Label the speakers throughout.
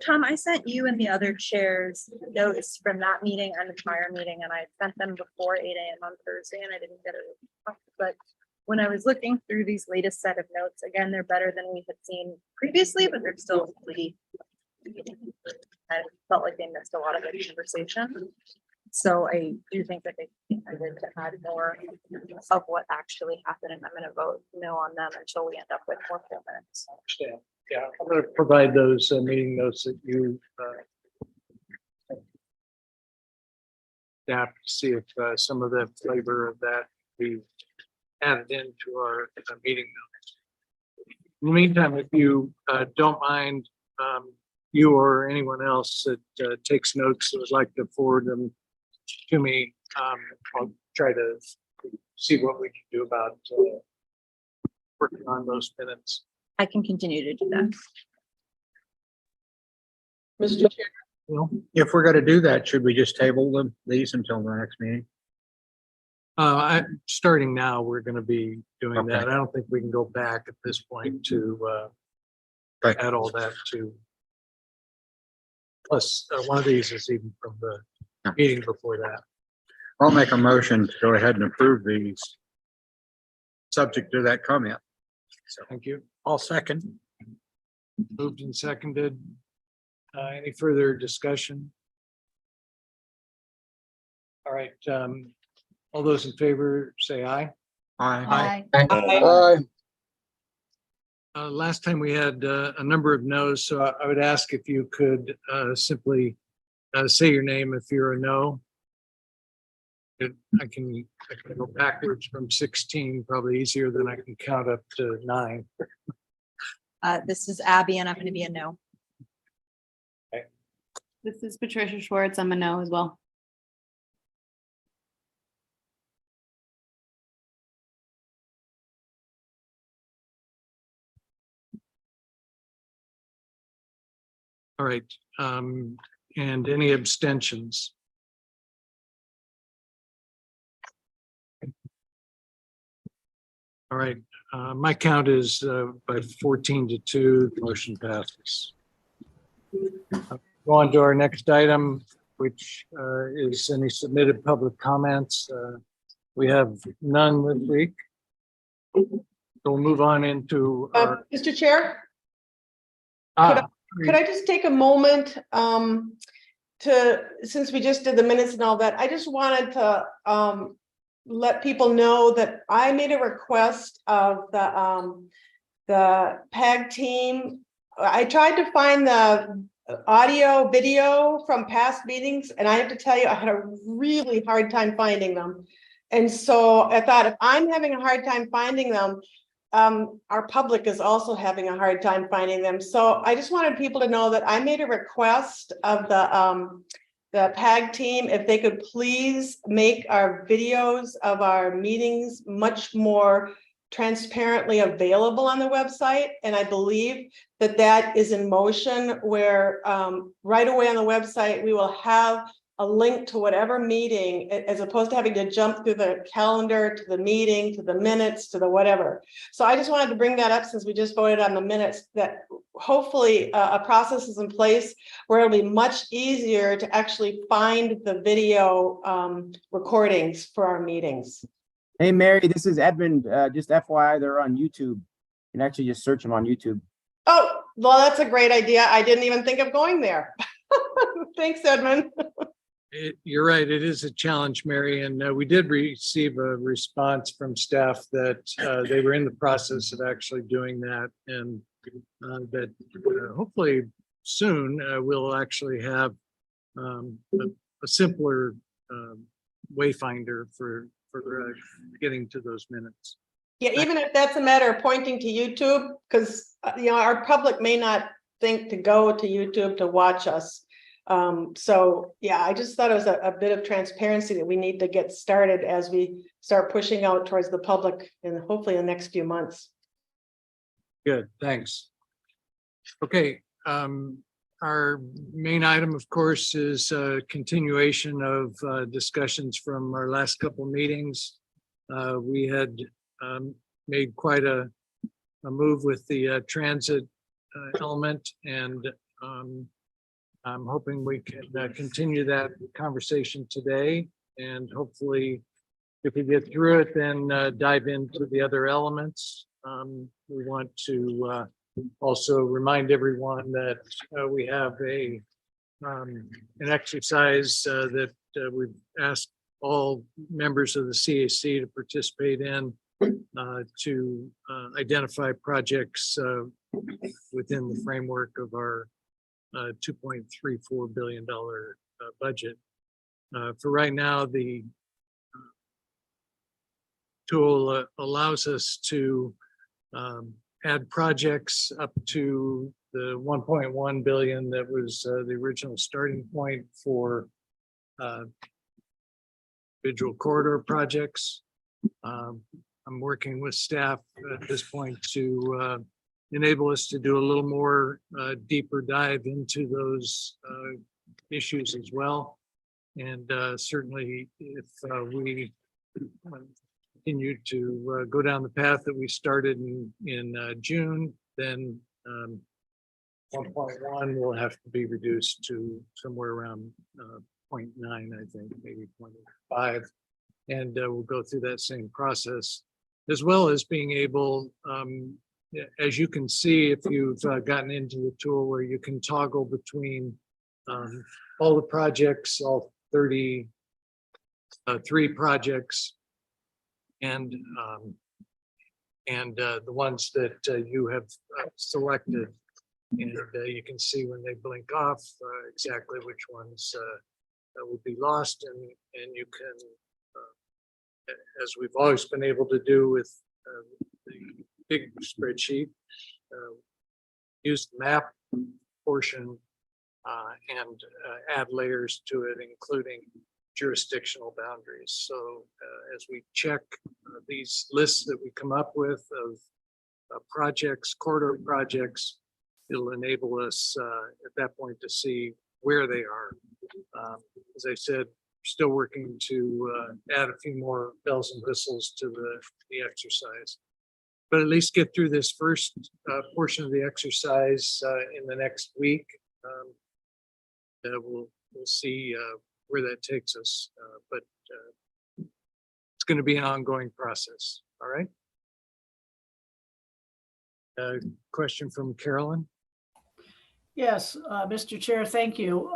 Speaker 1: Tom, I sent you and the other chairs notes from that meeting and the prior meeting, and I sent them before 8 a.m. on Thursday, and I didn't get a response. But when I was looking through these latest set of notes, again, they're better than we had seen previously, but they're still pretty. I felt like they missed a lot of the conversation. So I do think that they intended to add more of what actually happened, and I'm going to vote no on them until we end up with more full minutes.
Speaker 2: Understand. Yeah, I'm going to provide those meeting notes that you adapt to see if some of the flavor of that we added into our meeting notes. In the meantime, if you don't mind, you or anyone else that takes notes that would like to forward them to me, I'll try to see what we can do about working on those minutes.
Speaker 1: I can continue to do that.
Speaker 3: Mr. Chair,
Speaker 2: Well,
Speaker 4: If we're gonna do that, should we just table these until the next meeting?
Speaker 2: starting now, we're going to be doing
Speaker 4: Okay.
Speaker 2: that. I don't think we can go back at this point to
Speaker 4: Right.
Speaker 2: add all that to. Plus, one of these is even from the
Speaker 4: Yeah.
Speaker 2: meeting before that.
Speaker 4: I'll make a motion to go ahead and approve these. Subject to that comment. So
Speaker 2: Thank you.
Speaker 4: I'll second.
Speaker 2: Moved and seconded. Any further discussion? All right. All those in favor, say aye.
Speaker 4: Aye.
Speaker 3: Aye.
Speaker 2: Last time we had a number of no's, so I would ask if you could simply say your name if you're a no. I can go backwards from 16, probably easier than I can count up to 9.
Speaker 1: This is Abby, and I'm going to be a no.
Speaker 5: This is Patricia Schwartz. I'm a no as well.
Speaker 2: All right. And any abstentions? All right. My count is by 14-2, the motion passes. Go on to our next item, which is any submitted public comments. We have none this week. So we'll move on into our.
Speaker 3: Mr. Chair,
Speaker 2: Ah,
Speaker 3: could I just take a moment since we just did the minutes and all that, I just wanted to let people know that I made a request of the PAG team. I tried to find the audio, video from past meetings, and I have to tell you, I had a really hard time finding them. And so I thought, if I'm having a hard time finding them, our public is also having a hard time finding them. So I just wanted people to know that I made a request of the PAG team, if they could please make our videos of our meetings much more transparently available on the website. And I believe that that is in motion, where right away on the website, we will have a link to whatever meeting, as opposed to having to jump through the calendar to the meeting, to the minutes, to the whatever. So I just wanted to bring that up, since we just voted on the minutes, that hopefully a process is in place where it'll be much easier to actually find the video recordings for our meetings.
Speaker 6: Hey, Mary, this is Edmund. Just FYI, they're on YouTube. You can actually just search them on YouTube.
Speaker 3: Oh, well, that's a great idea. I didn't even think of going there. Thanks, Edmund.
Speaker 2: You're right. It is a challenge, Mary. And we did receive a response from staff that they were in the process of actually doing that. And that hopefully soon we'll actually have a simpler wayfinder for getting to those minutes.
Speaker 3: Yeah, even if that's a matter of pointing to YouTube, because our public may not think to go to YouTube to watch us. So yeah, I just thought it was a bit of transparency that we need to get started as we start pushing out towards the public, and hopefully in the next few months.
Speaker 2: Good, thanks. Okay, our main item, of course, is a continuation of discussions from our last couple meetings. We had made quite a move with the transit element, and I'm hoping we can continue that conversation today, and hopefully if we get through it, then dive into the other elements. We want to also remind everyone that we have an exercise that we've asked all members of the CAC to participate in to identify projects within the framework of our $2.34 billion budget. For right now, the tool allows us to add projects up to the 1.1 billion that was the original starting point for individual corridor projects. I'm working with staff at this point to enable us to do a little more deeper dive into those issues as well. And certainly if we continue to go down the path that we started in June, then 1.1 will have to be reduced to somewhere around 0.9, I think, maybe 0.5. And we'll go through that same process, as well as being able, as you can see, if you've gotten into the tool where you can toggle between all the projects, all 33 projects, and the ones that you have selected. And you can see when they blink off exactly which ones will be lost, and you can, as we've always been able to do with the big spreadsheet, use the map portion and add layers to it, including jurisdictional boundaries. So as we check these lists that we come up with of projects, corridor projects, it'll enable us at that point to see where they are. As I said, still working to add a few more bells and whistles to the exercise. But at least get through this first portion of the exercise in the next week. We'll see where that takes us, but it's going to be an ongoing process. All right. Question from Carolyn.
Speaker 7: Yes, Mr. Chair, thank you.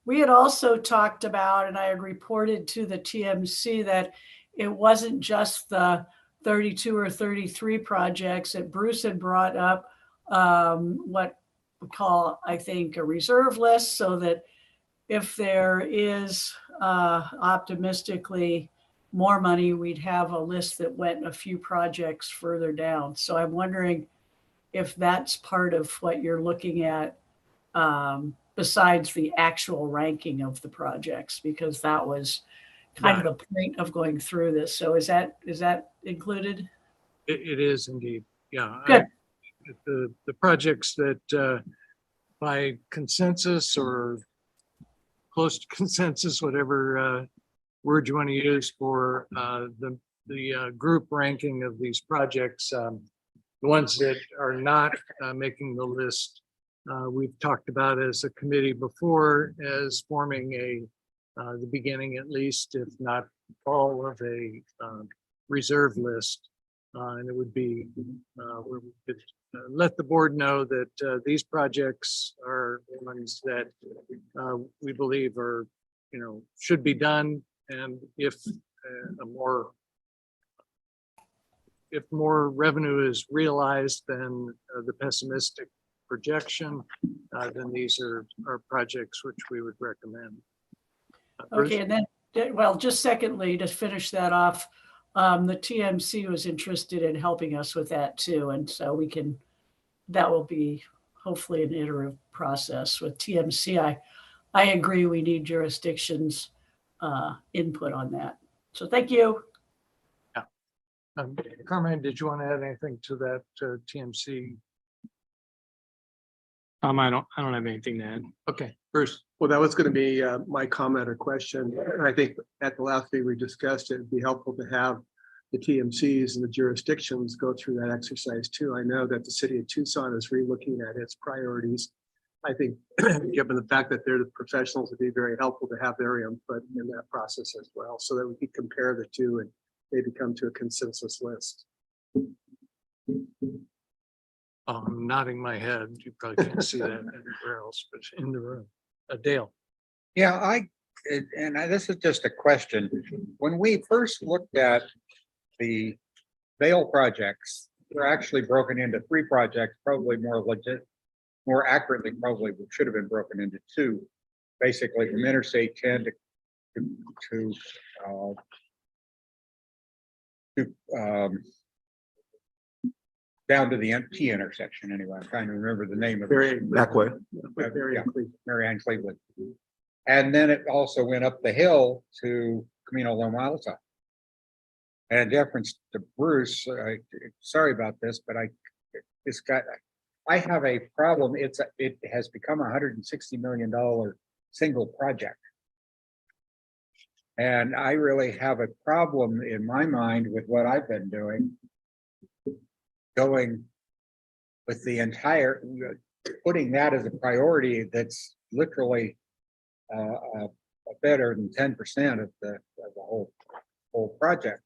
Speaker 7: We had also talked about, and I had reported to the TMC that it wasn't just the 32 or 33 projects that Bruce had brought up, what we call, I think, a reserve list, so that if there is optimistically more money, we'd have a list that went a few projects further down. So I'm wondering if that's part of what you're looking at, besides the actual ranking of the projects, because that was kind of the point of going through this. So is that included?
Speaker 2: It is indeed. Yeah.
Speaker 7: Good.
Speaker 2: The projects that by consensus or close to consensus, whatever word you want to use for the group ranking of these projects, the ones that are not making the list, we've talked about as a committee before as forming the beginning, at least, if not all, of a reserve list. And it would be, we could let the board know that these projects are ones that we believe are, should be done. And if more revenue is realized than the pessimistic projection, then these are projects which we would recommend. Bruce?
Speaker 7: Okay, and then, well, just secondly, to finish that off, the TMC was interested in helping us with that too. And so that will be hopefully an iterative process with TMC. I agree we need jurisdictions input on that. So thank you.
Speaker 2: Carmine, did you want to add anything to that TMC?
Speaker 8: I don't have anything to add.
Speaker 2: Okay, Bruce.
Speaker 9: Well, that was going to be my comment or question. And I think at the last meeting we discussed, it'd be helpful to have the TMCs and the jurisdictions go through that exercise too. I know that the city of Tucson is re-looking at its priorities I think, given the fact that they're the professionals, it'd be very helpful to have their input in that process as well, so that we could compare the two and maybe come to a consensus list.
Speaker 2: I'm nodding my head. You probably can't see that anywhere else, but in the room. Dale.
Speaker 4: Yeah, this is just a question. When we first looked at the Vale projects, they're actually broken into 3 projects, probably more accurately, probably should have been broken into 2. Basically from Interstate 10 to down to the T intersection anyway. I'm trying to remember the name of it.
Speaker 9: That way.
Speaker 4: Yeah, Marianne Cleveland. And then it also went up the hill to Camino Loma Alta. And in deference to Bruce, sorry about this, but I have a problem. It has become $160 million single project. And I really have a problem in my mind with what I've been doing. Going with the entire, putting that as a priority that's literally better than 10% of the whole project.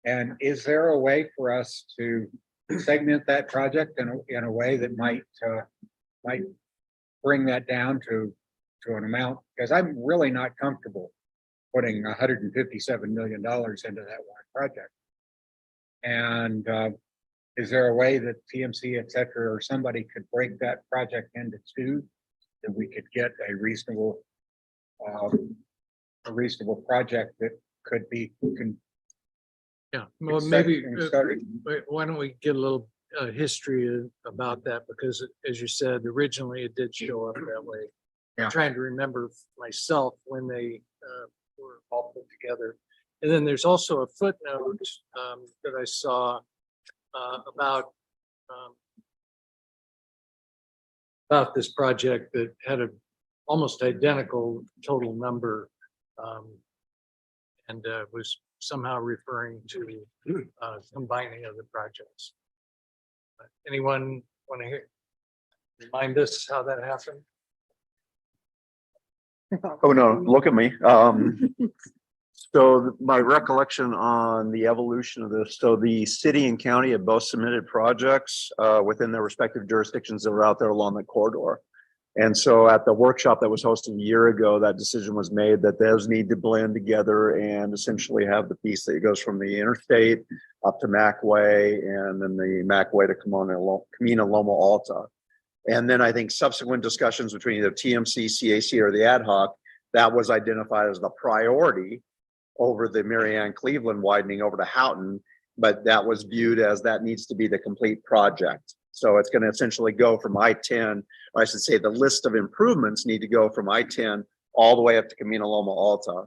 Speaker 4: And is there a way for us to segment that project in a way that might bring that down to an amount? Because I'm really not comfortable putting $157 million into that one project. And is there a way that TMC, et cetera, or somebody could break that project into 2, that we could get a reasonable project that could be
Speaker 2: Yeah, well, maybe,
Speaker 4: started?
Speaker 2: why don't we get a little history about that? Because as you said, originally it did show up that way.
Speaker 4: Yeah.
Speaker 2: I'm trying to remember myself when they were all put together. And then there's also a footnote that I saw about this project that had a almost identical total number and was somehow referring to combining of the projects. Anyone want to remind us how that happened?
Speaker 10: Oh, no, look at me. So my recollection on the evolution of this, so the city and county have both submitted projects within their respective jurisdictions that are out there along the corridor. And so at the workshop that was hosted a year ago, that decision was made that those need to blend together and essentially have the piece that goes from the interstate up to Mac Way and then the Mac Way to Camino Loma Alta. And then I think subsequent discussions between either TMC, CAC, or the ad hoc, that was identified as the priority over the Marianne Cleveland widening over to Houghton, but that was viewed as that needs to be the complete project. So it's going to essentially go from I-10, or I should say the list of improvements need to go from I-10 all the way up to Camino Loma Alta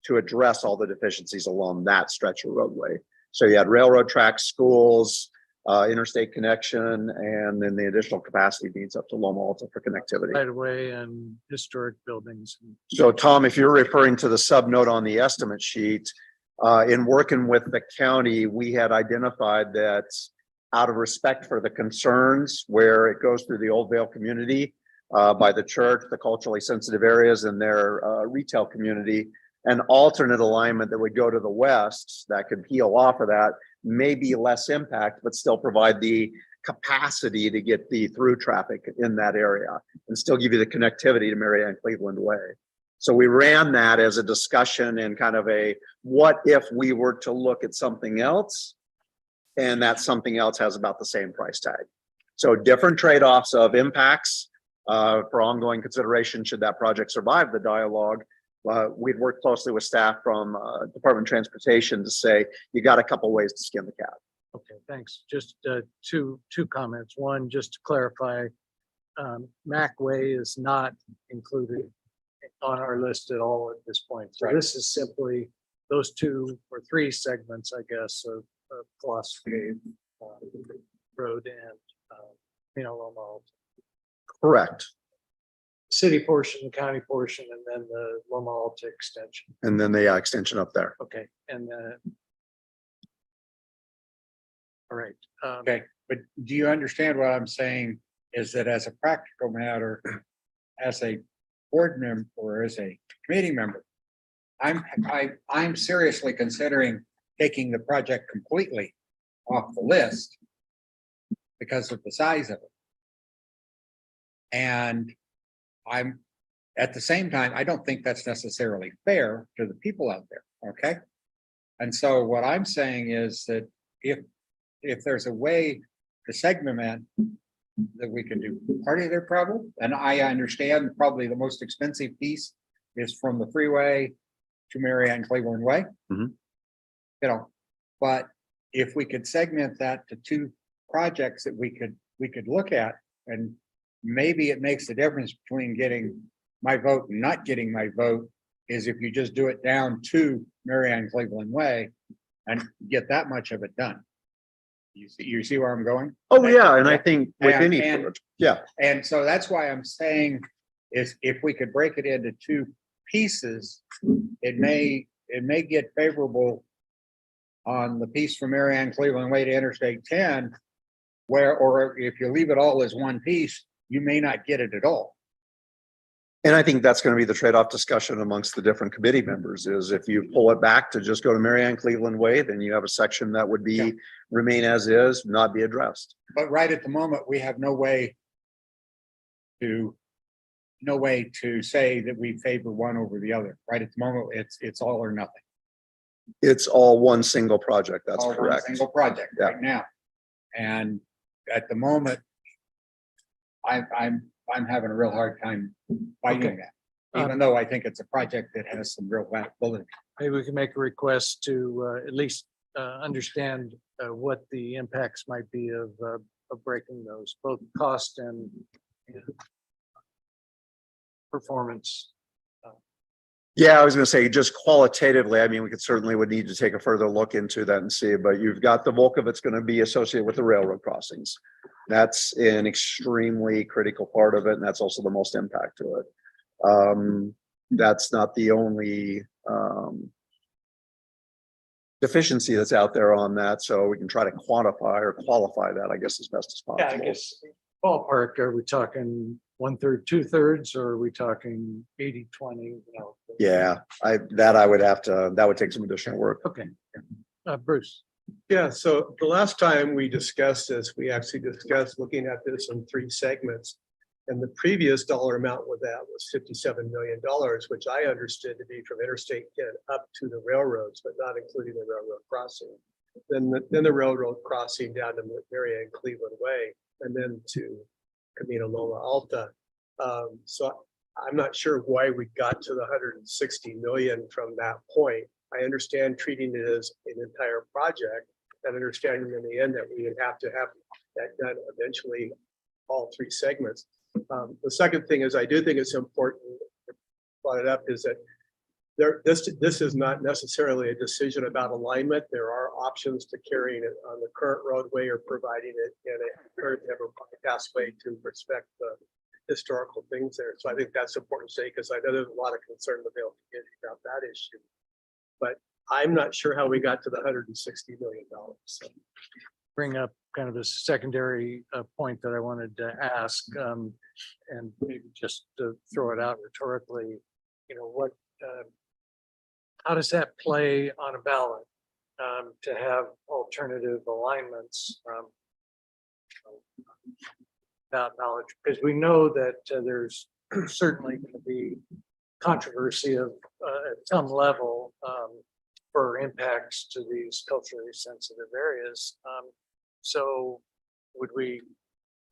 Speaker 10: to address all the deficiencies along that stretch of roadway. So you had railroad tracks, schools, interstate connection, and then the additional capacity needs up to Loma Alta for connectivity.
Speaker 2: Right away and historic buildings.
Speaker 10: So Tom, if you're referring to the subnote on the estimate sheet, in working with the county, we had identified that out of respect for the concerns where it goes through the Old Vale community, by the church, the culturally sensitive areas and their retail community, an alternate alignment that would go to the west that could peel off of that, maybe less impact, but still provide the capacity to get the through traffic in that area and still give you the connectivity to Marianne Cleveland Way. So we ran that as a discussion and kind of a, what if we were to look at something else? And that something else has about the same price tag. So different trade-offs of impacts for ongoing consideration should that project survive the dialogue. We'd work closely with staff from Department of Transportation to say, you got a couple ways to skin the cat.
Speaker 2: Okay, thanks. Just two comments. One, just to clarify, Mac Way is not included on our list at all at this point. So
Speaker 4: Right.
Speaker 2: This is simply those 2 or 3 segments, I guess, of Philosophy Road and Loma Alta.
Speaker 10: Correct.
Speaker 2: City portion, the county portion, and then the Loma Alta extension.
Speaker 10: And then the extension up there.
Speaker 2: Okay, and all right.
Speaker 4: Okay, but do you understand what I'm saying? is that as a practical matter, as a board member or as a committee member, I'm seriously considering taking the project completely off the list because of the size of it. And I'm, at the same time, I don't think that's necessarily fair to the people out there, okay? And so what I'm saying is that if there's a way to segment that we can do part of their problem, and I understand probably the most expensive piece is from the freeway to Marianne Claiborne Way.
Speaker 10: Mhm.
Speaker 4: You know, but if we could segment that to two projects that we could look at, and maybe it makes the difference between getting my vote and not getting my vote, is if you just do it down to Marianne Cleveland Way and get that much of it done. You see where I'm going?
Speaker 10: Oh, yeah, and I think with
Speaker 4: And-
Speaker 10: any,
Speaker 4: and-
Speaker 10: yeah,
Speaker 4: And so that's why I'm saying is if we could break it into two pieces, it may get favorable on the piece from Marianne Cleveland Way to Interstate 10, or if you leave it all as one piece, you may not get it at all.
Speaker 10: and I think that's going to be the trade-off discussion amongst the different committee members is if you pull it back to just go to Marianne Cleveland Way, then you have a section that would
Speaker 4: Yeah.
Speaker 10: be remain as is, not be addressed.
Speaker 4: But right at the moment, we have no way to say that we favor one over the other. Right at the moment, it's all or nothing.
Speaker 10: It's all one single project. That's
Speaker 4: All one
Speaker 10: correct.
Speaker 4: Single project
Speaker 10: Yeah.
Speaker 4: right now. And at the moment, I'm having a real hard time fighting
Speaker 2: Okay.
Speaker 4: that. Even though I think it's a project that has some real validity.
Speaker 2: Maybe we can make a request to at least understand what the impacts might be of breaking those, both cost and performance.
Speaker 10: Yeah, I was gonna say, just qualitatively, I mean, we certainly would need to take a further look into that and see, but you've got the bulk of it's gonna be associated with the railroad crossings. That's an extremely critical part of it, and that's also the most impact to it. That's not the only deficiency that's out there on that, so we can try to quantify or qualify that, I guess, as best as
Speaker 2: Yeah, I
Speaker 10: possible.
Speaker 2: guess ballpark, are we talking 1/3, 2/3, or are we talking 80/20? You know?
Speaker 10: Yeah, I would have to, that would take some additional work.
Speaker 2: Okay. Bruce.
Speaker 9: Yeah, so the last time we discussed this, we actually discussed looking at this in 3 segments. And the previous dollar amount with that was $57 million, which I understood to be from Interstate 10 up to the railroads, but not including the railroad crossing. Then the railroad crossing down to Marianne Cleveland Way, and then to Camino Loma Alta. So I'm not sure why we got to the 160 million from that point. I understand treating it as an entire project and understanding in the end that we would have to have that done eventually, all 3 segments. The second thing is I do think it's important, brought it up, is that this is not necessarily a decision about alignment. There are options to carrying it on the current roadway or providing it in a current ever pathway to respect the historical things there. So I think that's important to say, because I know there's a lot of concern in the Vail community about that issue. But I'm not sure how we got to the $160 million. So.
Speaker 2: Bring up kind of a secondary point that I wanted to ask, and maybe just to throw it out rhetorically, you know, how does that play on a ballot to have alternative alignments without knowledge? Because we know that there's certainly going to be controversy of at some level for impacts to these culturally sensitive areas. So would we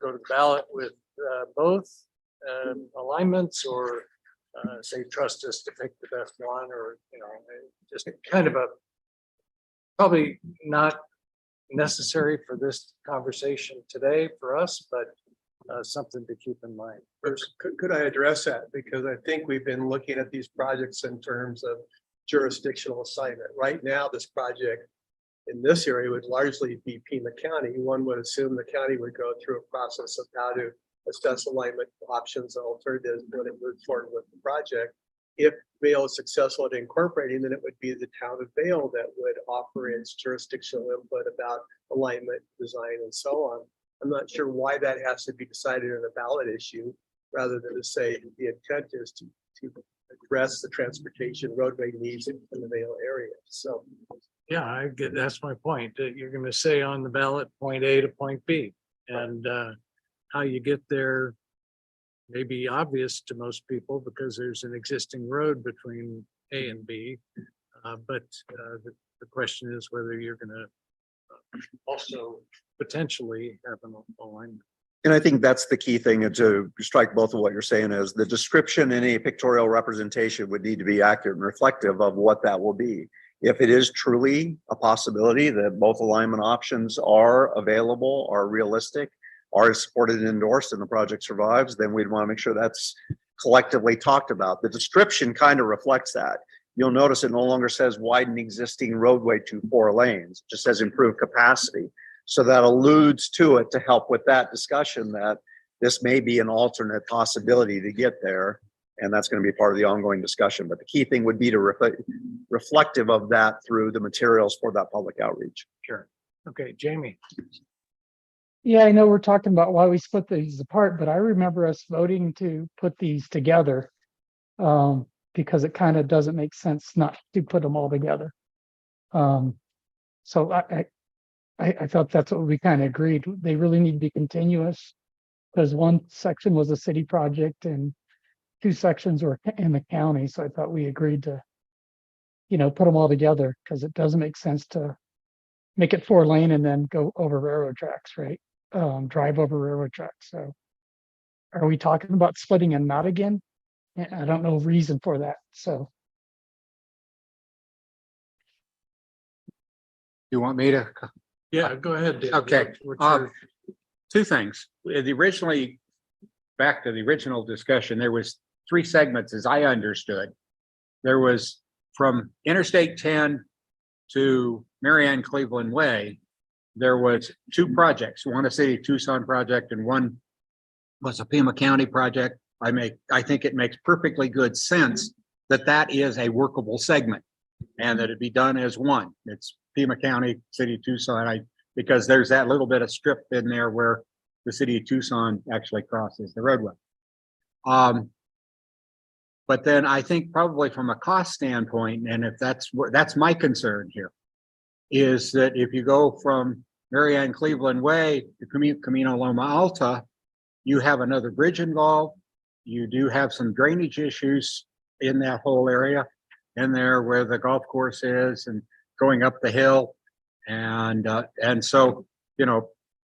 Speaker 2: go to the ballot with both alignments, or say trust us to pick the best one, or, you know, just kind of a, probably not necessary for this conversation today for us, but something to keep in mind.
Speaker 9: Could I address that? Because I think we've been looking at these projects in terms of jurisdictional assignment. Right now, this project in this area would largely be Pima County. One would assume the county would go through a process of how to assess alignment options and alternatives when it moves forward with the project. If Vail is successful at incorporating, then it would be the town of Vail that would offer its jurisdictional input about alignment, design, and so on. I'm not sure why that has to be decided in a ballot issue, rather than to say the intent is to address the transportation roadway needs in the Vale area. So
Speaker 2: Yeah, I get, that's my point, that you're gonna say on the ballot, point A to point B. And how you get there may be obvious to most people because there's an existing road between A and B. But the question is whether you're gonna also potentially have an alignment.
Speaker 10: And I think that's the key thing, and to strike both of what you're saying is the description and any pictorial representation would need to be accurate and reflective of what that will be. If it is truly a possibility that both alignment options are available, are realistic, are supported and endorsed, and the project survives, then we'd want to make sure that's collectively talked about. The description kind of reflects that. You'll notice it no longer says widen existing roadway to 4 lanes, it just says improve capacity. So that alludes to it to help with that discussion that this may be an alternate possibility to get there. And that's going to be part of the ongoing discussion. But the key thing would be to reflective of that through the materials for that public outreach.
Speaker 2: Sure. Okay, Jamie.
Speaker 11: Yeah, I know we're talking about why we split these apart, but I remember us voting to put these together. Because it kind of doesn't make sense not to put them all together. So I thought that's what we kind of agreed. They really need to be continuous. Because one section was a city project and 2 sections were in the county. So I thought we agreed to, put them all together because it doesn't make sense to make it 4 lane and then go over railroad tracks, right? Drive over railroad tracks. So are we talking about splitting and not again? I don't know reason for that. So
Speaker 4: You want me to?
Speaker 2: Yeah, go ahead. Dave.
Speaker 4: Okay,
Speaker 2: What's your-
Speaker 12: 2 things. Back to the original discussion, there was 3 segments as I understood. There was from Interstate 10 to Marianne Cleveland Way. There was 2 projects, one a City of Tucson project and one was a Pima County project. I think it makes perfectly good sense that that is a workable segment and that it be done as one. It's Pima County, City of Tucson, because there's that little bit of strip in there where the City of Tucson actually crosses the roadway. But then I think probably from a cost standpoint, and if that's my concern here, is that if you go from Marianne Cleveland Way to Camino Loma Alta, you have another bridge involved. You do have some drainage issues in that whole area, in there where the golf course is and going up the hill. And so,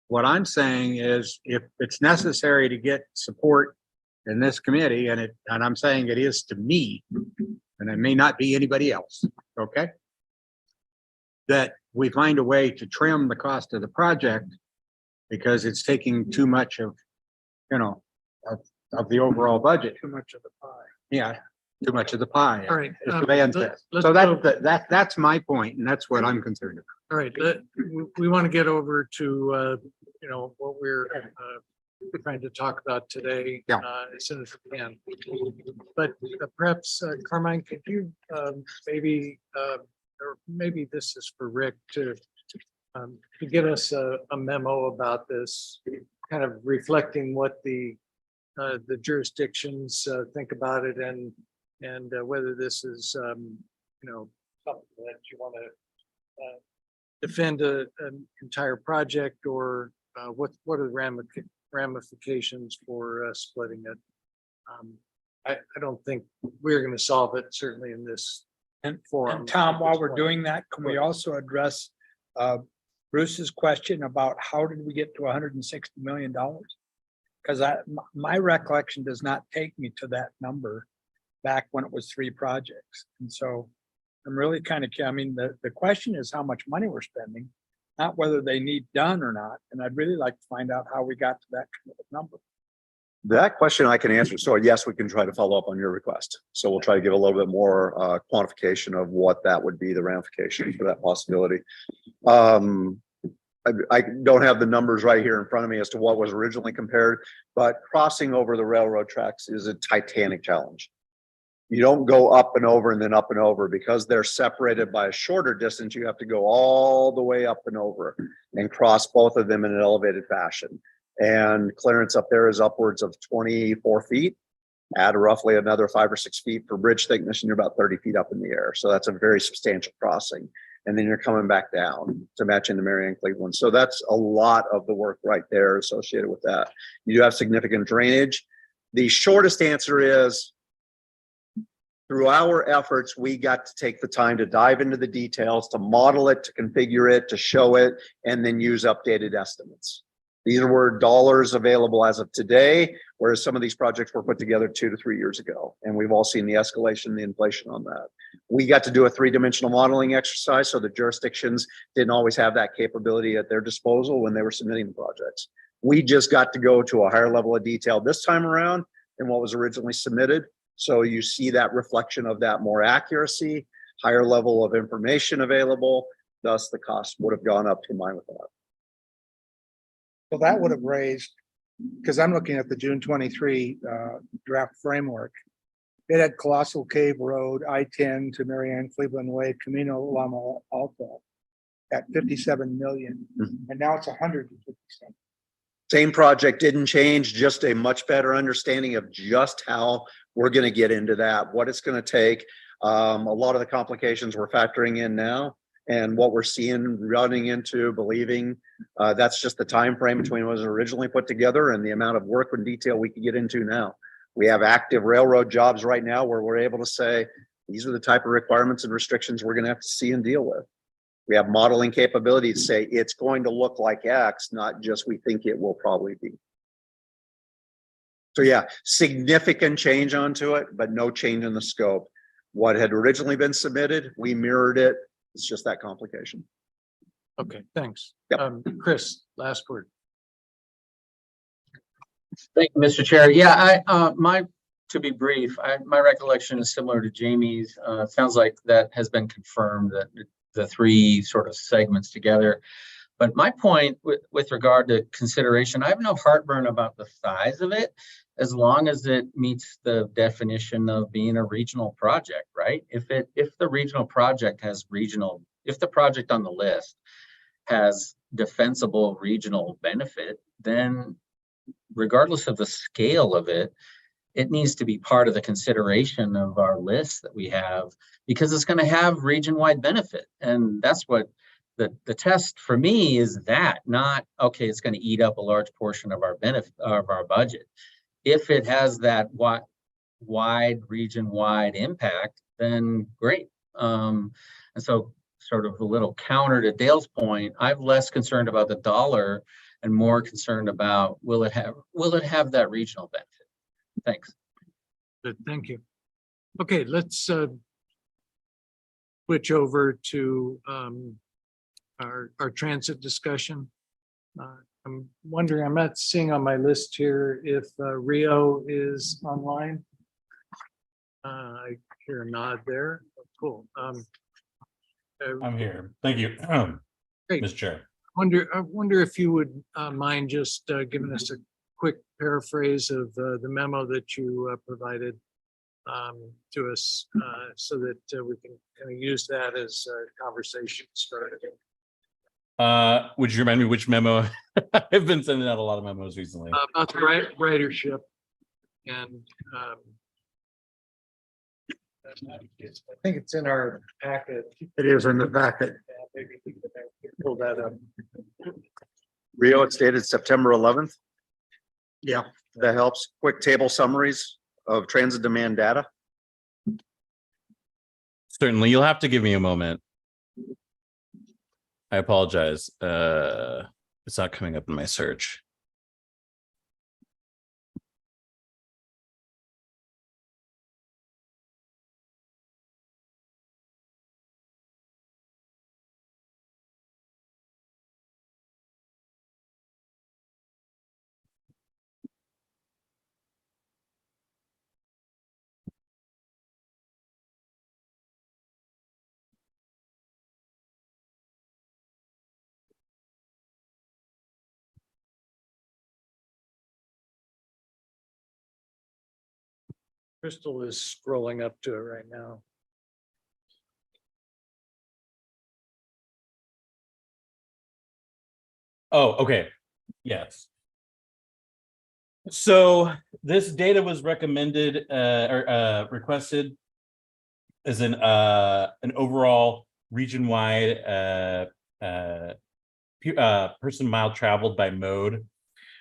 Speaker 12: what I'm saying is if it's necessary to get support in this committee, and I'm saying it is to me, and it may not be anybody else, okay? That we find a way to trim the cost of the project because it's taking too much of the overall budget.
Speaker 2: Too much of the pie.
Speaker 12: Yeah, too much of the pie.
Speaker 2: All right.
Speaker 12: As the band says.
Speaker 2: let's
Speaker 12: So
Speaker 2: go-
Speaker 12: that's my point, and that's what I'm concerned about.
Speaker 2: All right, we want to get over to, what we're trying to talk about today.
Speaker 12: Yeah.
Speaker 2: As soon as we can. But perhaps, Carmine, could you maybe, or maybe this is for Rick to get us a memo about this, kind of reflecting what the jurisdictions think about it and whether this is, something that you want to defend an entire project or what are the ramifications for splitting it? I don't think we're going to solve it, certainly in this forum.
Speaker 13: And Tom,
Speaker 2: at
Speaker 13: while
Speaker 2: this
Speaker 13: we're
Speaker 2: point.
Speaker 13: doing that, can we also address Bruce's question about how did we get to $160 million? Because my recollection does not take me to that number back when it was 3 projects. And so I'm really kind of, the question is how much money we're spending, not whether they need done or not. And I'd really like to find out how we got to that kind of number.
Speaker 10: That question I can answer. So yes, we can try to follow up on your request. So we'll try to give a little bit more quantification of what that would be, the ramifications for that possibility. I don't have the numbers right here in front of me as to what was originally compared, but crossing over the railroad tracks is a titanic challenge. You don't go up and over and then up and over because they're separated by a shorter distance. You have to go all the way up and over and cross both of them in an elevated fashion. And clearance up there is upwards of 24 feet. Add roughly another 5 or 6 feet for bridge thickness, and you're about 30 feet up in the air. So that's a very substantial crossing. And then you're coming back down to match into Marianne Cleveland. So that's a lot of the work right there associated with that. You do have significant drainage. The shortest answer is, through our efforts, we got to take the time to dive into the details, to model it, to configure it, to show it, and then use updated estimates. These were dollars available as of today, whereas some of these projects were put together 2 to 3 years ago. And we've all seen the escalation, the inflation on that. We got to do a 3-dimensional modeling exercise, so the jurisdictions didn't always have that capability at their disposal when they were submitting the projects. We just got to go to a higher level of detail this time around than what was originally submitted. So you see that reflection of that more accuracy, higher level of information available, thus the cost would have gone up to combine with that.
Speaker 13: So that would have raised, because I'm looking at the June 23 draft framework. It had Colossal Cave Road, I-10 to Marianne Cleveland Way, Camino Lama Alta at 57 million, and now it's 157.
Speaker 10: Same project, didn't change, just a much better understanding of just how we're going to get into that, what it's going to take. A lot of the complications we're factoring in now, and what we're seeing, running into, believing, that's just the time frame between what was originally put together and the amount of work and detail we can get into now. We have active railroad jobs right now where we're able to say, these are the type of requirements and restrictions we're going to have to see and deal with. We have modeling capability to say it's going to look like X, not just we think it will probably be. So yeah, significant change onto it, but no change in the scope. What had originally been submitted, we mirrored it. It's just that complication.
Speaker 2: Okay, thanks.
Speaker 10: Yep.
Speaker 2: Chris, last word.
Speaker 14: Thank you, Mr. Chair. Yeah, to be brief, my recollection is similar to Jamie's. It sounds like that has been confirmed, that the 3 sort of segments together. But my point with regard to consideration, I have no heartburn about the size of it, as long as it meets the definition of being a regional project, right? If the regional project has if the project on the list has defensible regional benefit, then regardless of the scale of it, it needs to be part of the consideration of our list that we have, because it's going to have region-wide benefit. And that's what the test for me is, that not, okay, it's going to eat up a large portion of our benefit of our budget. If it has that wide region-wide impact, then great. And so sort of a little counter to Dale's point, I'm less concerned about the dollar and more concerned about, will it have that regional benefit? Thanks.
Speaker 2: Good, thank you. Okay, let's switch over to our transit discussion. I'm wondering, I'm not seeing on my list here if Rio is online. I hear a nod there. Cool.
Speaker 15: I'm here. Thank you,
Speaker 2: Great.
Speaker 15: Mr. Chair.
Speaker 2: I wonder if you would mind just giving us a quick paraphrase of the memo that you provided to us, so that we can kind of use that as a conversation starter.
Speaker 15: Would you remind me which memo? I've been sending out a lot of memos recently.
Speaker 2: About the ridership, and I think it's in our packet.
Speaker 4: It is in the packet.
Speaker 2: Maybe we can pull that up.
Speaker 10: Rio, it's dated September 11th.
Speaker 4: Yeah.
Speaker 10: That helps. Quick table summaries of transit demand data.
Speaker 15: Certainly, you'll have to give me a moment. I apologize. It's not coming up in my search.
Speaker 2: Crystal is scrolling up to it right now.
Speaker 15: Oh, okay. Yes. So this data was recommended requested as an overall region-wide person mile traveled by mode.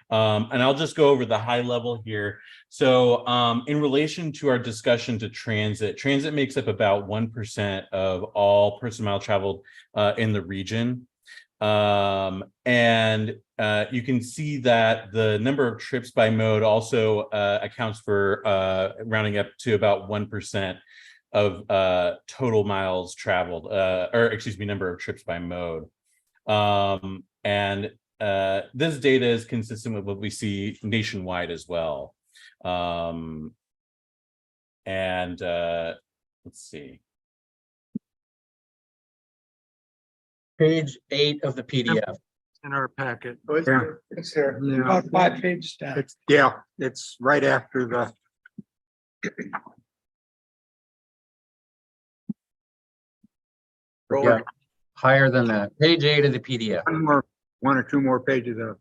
Speaker 15: And I'll just go over the high level here. So in relation to our discussion to transit makes up about 1% of all person mile traveled in the region. And you can see that the number of trips by mode also accounts for rounding up to about 1% of total miles traveled, or excuse me, number of trips by mode. And this data is consistent with what we see nationwide as well. And let's see.
Speaker 14: Page 8 of the PDF.
Speaker 2: In our packet.
Speaker 4: Yeah, it's there.
Speaker 13: About 5 pages down.
Speaker 4: It's right after the.
Speaker 14: Yeah, higher than that. Page 8 of the PDF.
Speaker 4: One or two more pages of.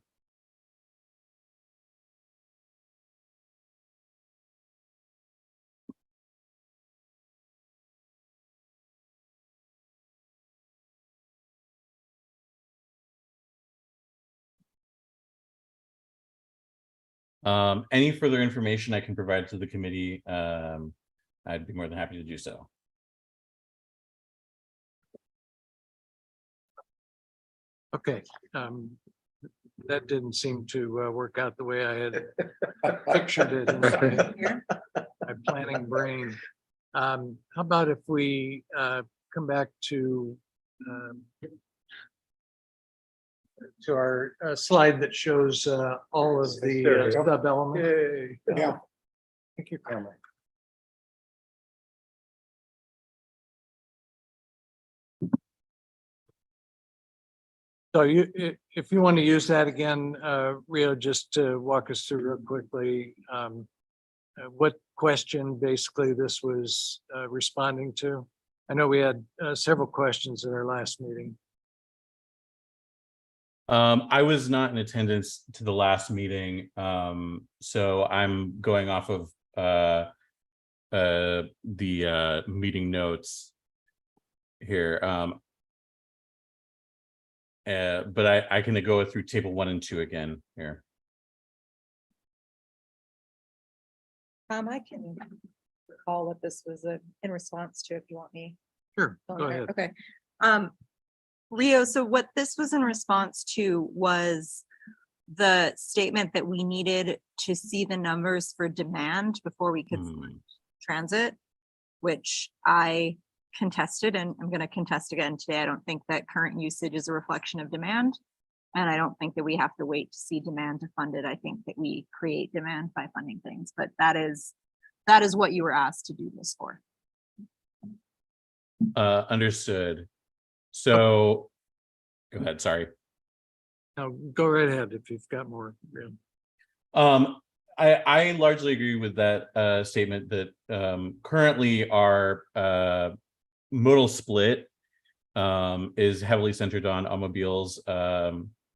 Speaker 15: Any further information I can provide to the committee, I'd be more than happy to do so.
Speaker 2: Okay, that didn't seem to work out the way I had pictured it in my planning brain. How about if we come back to our slide that shows all of the sub elements.
Speaker 4: Yeah.
Speaker 2: Thank you, Carmen. So if you want to use that again, Rio, just to walk us through real quickly, what question basically this was responding to? I know we had several questions at our last meeting.
Speaker 15: I was not in attendance to the last meeting, so I'm going off of the meeting notes here. But I can go through table 1 and 2 again here.
Speaker 1: I can recall what this was in response to if you want me.
Speaker 2: Sure, go ahead.
Speaker 1: Okay. Rio, so what this was in response to was the statement that we needed to see the numbers for demand before we could select transit, which I contested, and I'm going to contest again today. I don't think that current usage is a reflection of demand, and I don't think that we have to wait to see demand to fund it. I think that we create demand by funding things, but that is what you were asked to do this for.
Speaker 15: Understood. So go ahead, sorry.
Speaker 2: Now go right ahead if you've got more. Yeah.
Speaker 15: I largely agree with that statement that currently our modal split is heavily centered on automobiles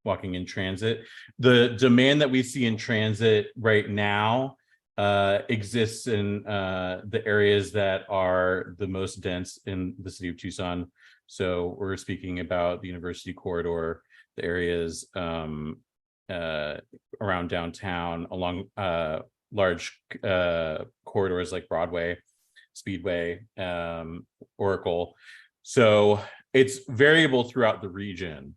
Speaker 15: walking in transit. The demand that we see in transit right now exists in the areas that are the most dense in the city of Tucson. So we're speaking about the University Corridor, the areas around downtown, along large corridors like Broadway, Speedway, Oracle. So it's variable throughout the region.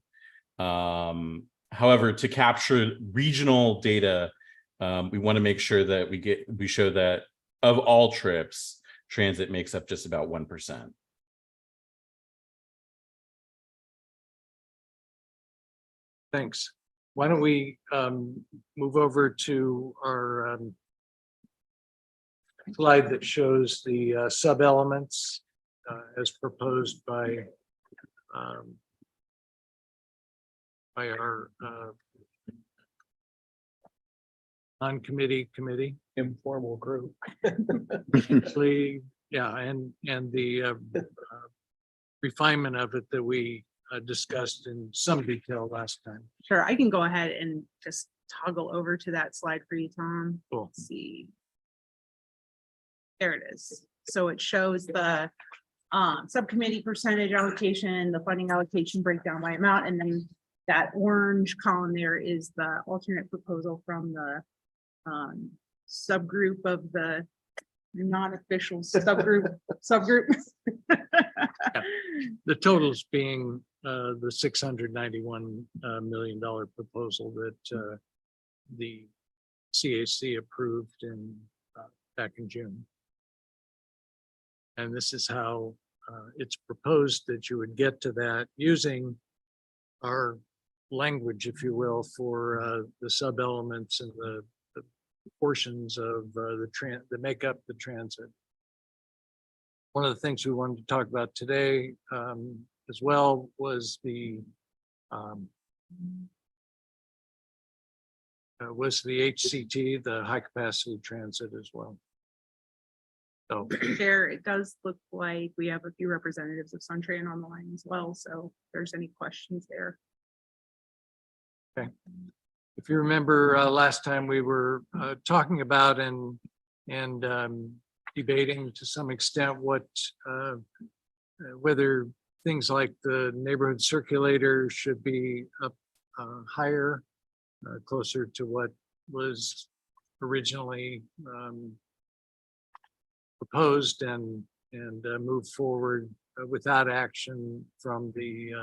Speaker 15: However, to capture regional data, we want to make sure that we show that of all trips, transit makes up just about 1%.
Speaker 2: Thanks. Why don't we move over to our slide that shows the sub elements as proposed by our non-committee committee.
Speaker 9: Informal group.
Speaker 2: Actually, yeah, and the refinement of it that we discussed in some detail last time.
Speaker 16: Sure, I can go ahead and just toggle over to that slide for you, Tom.
Speaker 2: Cool.
Speaker 16: Let's see. There it is. So it shows the subcommittee percentage allocation, the funding allocation breakdown by amount, and then that orange column there is the alternate proposal from the subgroup of the non-official subgroup.
Speaker 2: The totals being the $691 million proposal that the CAC approved in back in June. And this is how it's proposed that you would get to that using our language, if you will, for the sub elements and the portions of that make up the transit. One of the things we wanted to talk about today as well was the HCT, the high capacity transit as well. So
Speaker 16: There, it does look like we have a few representatives of Suntran on the line as well, so if there's any questions there.
Speaker 2: okay. If you remember last time we were talking about and debating to some extent what whether things like the neighborhood circulator should be up higher, closer to what was originally proposed and move forward without action from the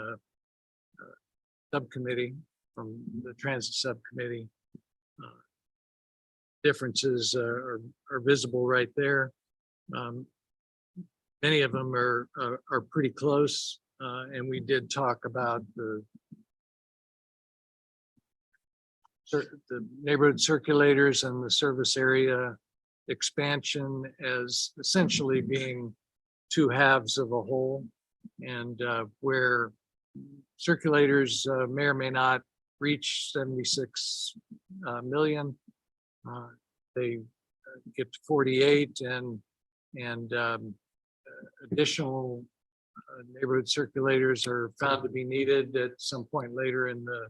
Speaker 2: subcommittee, from the transit subcommittee. Differences are visible right there. Many of them are pretty close, and we did talk about the neighborhood circulators and the service area expansion as essentially being two halves of a whole, and where circulators may or may not reach 76 million. They get to 48 and additional neighborhood circulators are found to be needed at some point later in the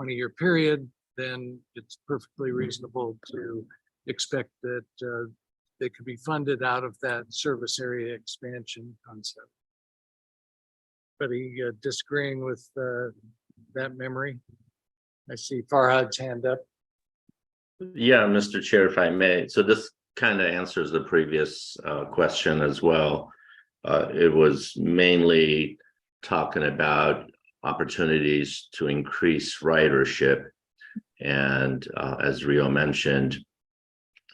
Speaker 2: 20-year period, then it's perfectly reasonable to expect that they could be funded out of that service area expansion concept. Anybody disagreeing with that memory? I see Farhad's hand up.
Speaker 17: Yeah, Mr. Chair, if I may. So this kind of answers the previous question as well. It was mainly talking about opportunities to increase ridership. And as Rio mentioned,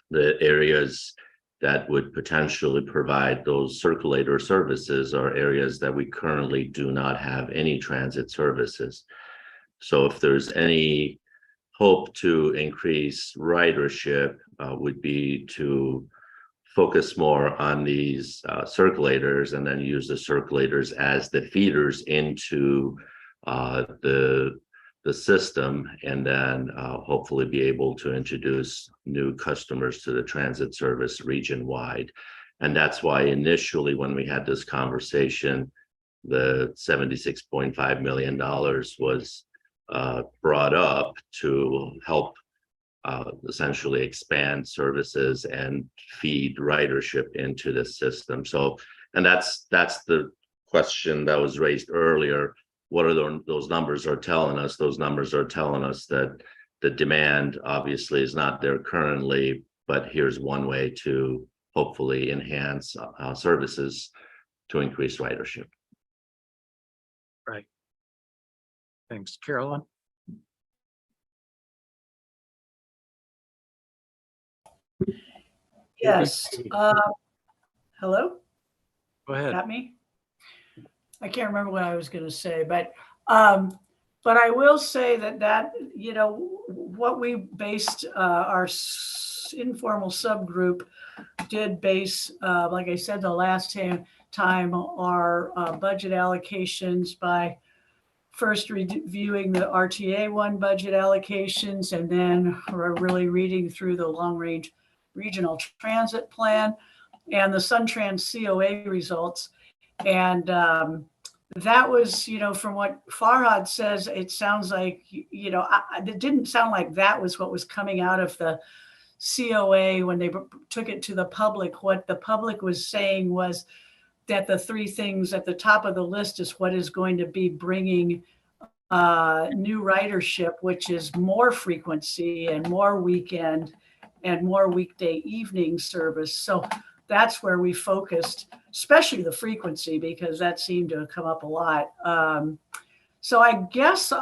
Speaker 17: the areas that would potentially provide those circulator services are areas that we currently do not have any transit services. So if there's any hope to increase ridership, would be to focus more on these circulators and then use the circulators as the feeders into the system, and then hopefully be able to introduce new customers to the transit service region wide. And that's why initially when we had this conversation, the $76.5 million was brought up to help essentially expand services and feed ridership into the system. So, and that's the question that was raised earlier. What are those numbers are telling us? Those numbers are telling us that the demand obviously is not there currently, but here's one way to hopefully enhance services to increase ridership.
Speaker 2: Right. Thanks, Carolyn.
Speaker 7: Yes. Hello?
Speaker 2: Go ahead.
Speaker 7: Got me? I can't remember what I was going to say, but I will say that you know what we based our informal subgroup did base, like I said the last time, our budget allocations by first reviewing the RTA one budget allocations, and then we're really reading through the long range regional transit plan and the SunTrans COA results. And that was, from what Farhad says, it sounds like, it didn't sound like that was what was coming out of the COA when they took it to the public. What the public was saying was that the three things at the top of the list is what is going to be bringing new ridership, which is more frequency and more weekend and more weekday evening service. So that's where we focused, especially the frequency, because that seemed to come up a lot. So I guess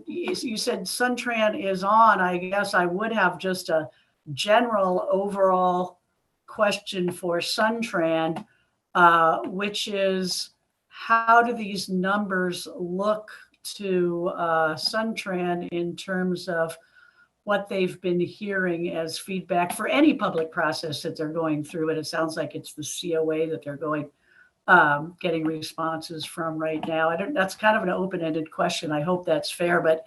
Speaker 7: you said SunTran is on. I guess I would have just a general overall question for SunTran, which is, how do these numbers look to SunTran in terms of what they've been hearing as feedback for any public process that they're going through? And it sounds like it's the COA that they're getting responses from right now. That's kind of an open-ended question. I hope that's fair. But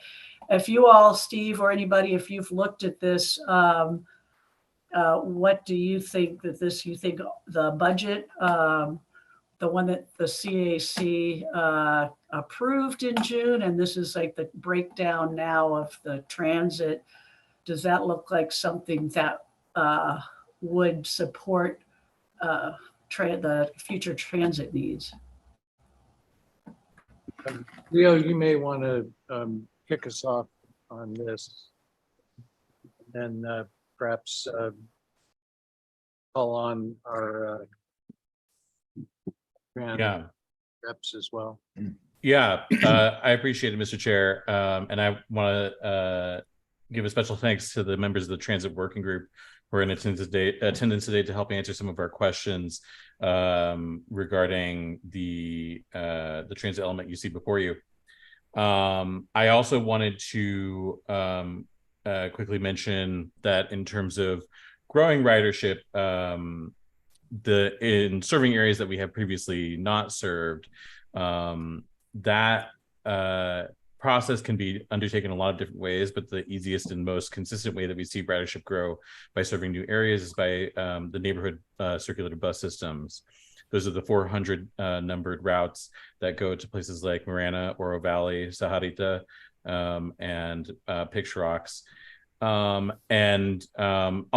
Speaker 7: if you all, Steve, or anybody, if you've looked at this, what do you think you think the budget, the one that the CAC approved in June, and this is like the breakdown now of the transit, does that look like something that would support the future transit needs?
Speaker 2: Leo, you may want to kick us off on this, and perhaps call on our reps as well.
Speaker 15: Yeah, I appreciate it, Mr. Chair. And I want to give a special thanks to the members of the Transit Working Group who are in attendance today to help answer some of our questions regarding the transit element you see before you. I also wanted to quickly mention that in terms of growing ridership, in serving areas that we have previously not served, that process can be undertaken in a lot of different ways, but the easiest and most consistent way that we see ridership grow by serving new areas is by the neighborhood circulator bus systems. Those are the 400 numbered routes that go to places like Marana, Oro Valley, Saharita, and Picture Rocks. I'll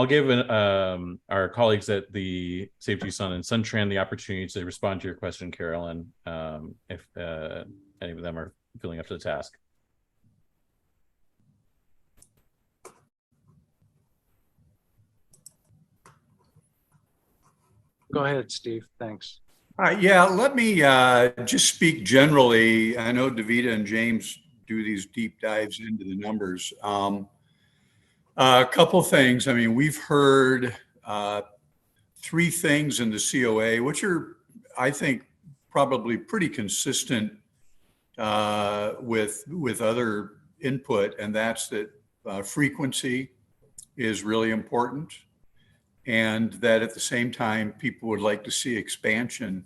Speaker 15: give our colleagues at the Save Tucson and SunTran the opportunity to respond to your question, Carolyn, if any of them are feeling up to the task.
Speaker 2: Go ahead, Steve. Thanks.
Speaker 18: Yeah, let me just speak generally. I know Davida and James do these deep dives into the numbers. A couple things. I mean, we've heard three things in the COA, which are, I think, probably pretty consistent with other input, and that's that frequency is really important, and that at the same time, people would like to see expansion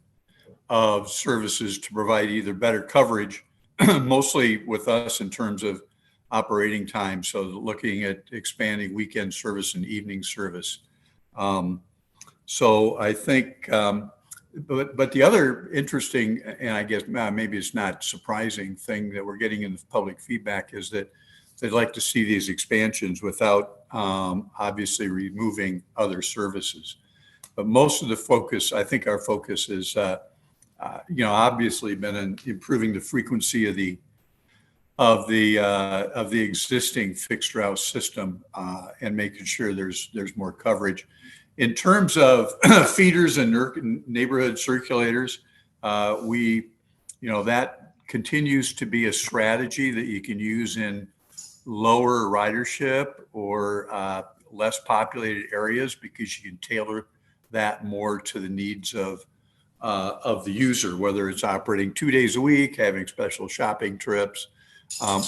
Speaker 18: of services to provide either better coverage, mostly with us in terms of operating time. So looking at expanding weekend service and evening service. So I think, but the other interesting, and I guess maybe it's not surprising thing that we're getting in the public feedback is that they'd like to see these expansions without obviously removing other services. But most of the focus, I think our focus is, obviously been in improving the frequency of the existing fixed route system and making sure there's more coverage. In terms of feeders and neighborhood circulators, that continues to be a strategy that you can use in lower ridership or less populated areas, because you can tailor that more to the needs of the user, whether it's operating 2 days a week, having special shopping trips,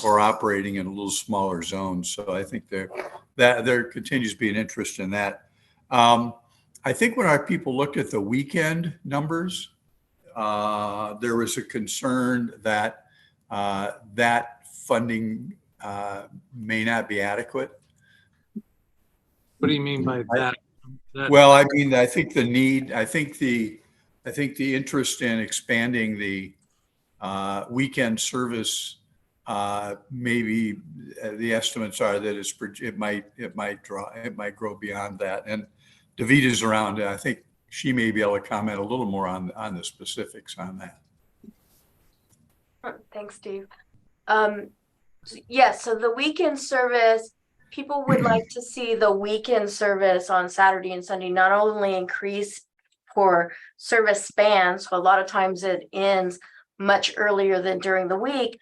Speaker 18: or operating in a little smaller zone. So I think there continues to be an interest in that. I think when our people looked at the weekend numbers, there was a concern that that funding may not be adequate.
Speaker 2: What do you mean by that?
Speaker 18: Well, I mean, I think the need, I think the interest in expanding the weekend service, maybe the estimates are that it might grow beyond that. And Davita's around, and I think she may be able to comment a little more on the specifics on that.
Speaker 19: Thanks, Steve. Yes, so the weekend service, people would like to see the weekend service on Saturday and Sunday not only increase for service span, so a lot of times it ends much earlier than during the week,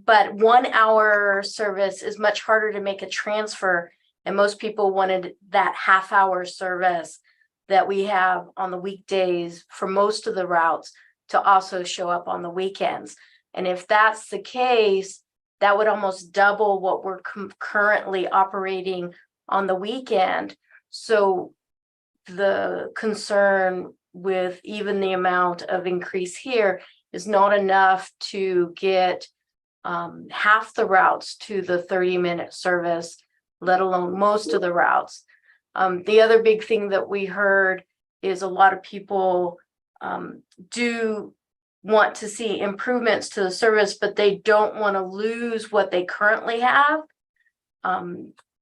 Speaker 19: but 1 hour service is much harder to make a transfer, and most people wanted that half-hour service that we have on the weekdays for most of the routes to also show up on the weekends. And if that's the case, that would almost double what we're currently operating on the weekend. So the concern with even the amount of increase here is not enough to get half the routes to the 30-minute service, let alone most of the routes. The other big thing that we heard is a lot of people do want to see improvements to the service, but they don't want to lose what they currently have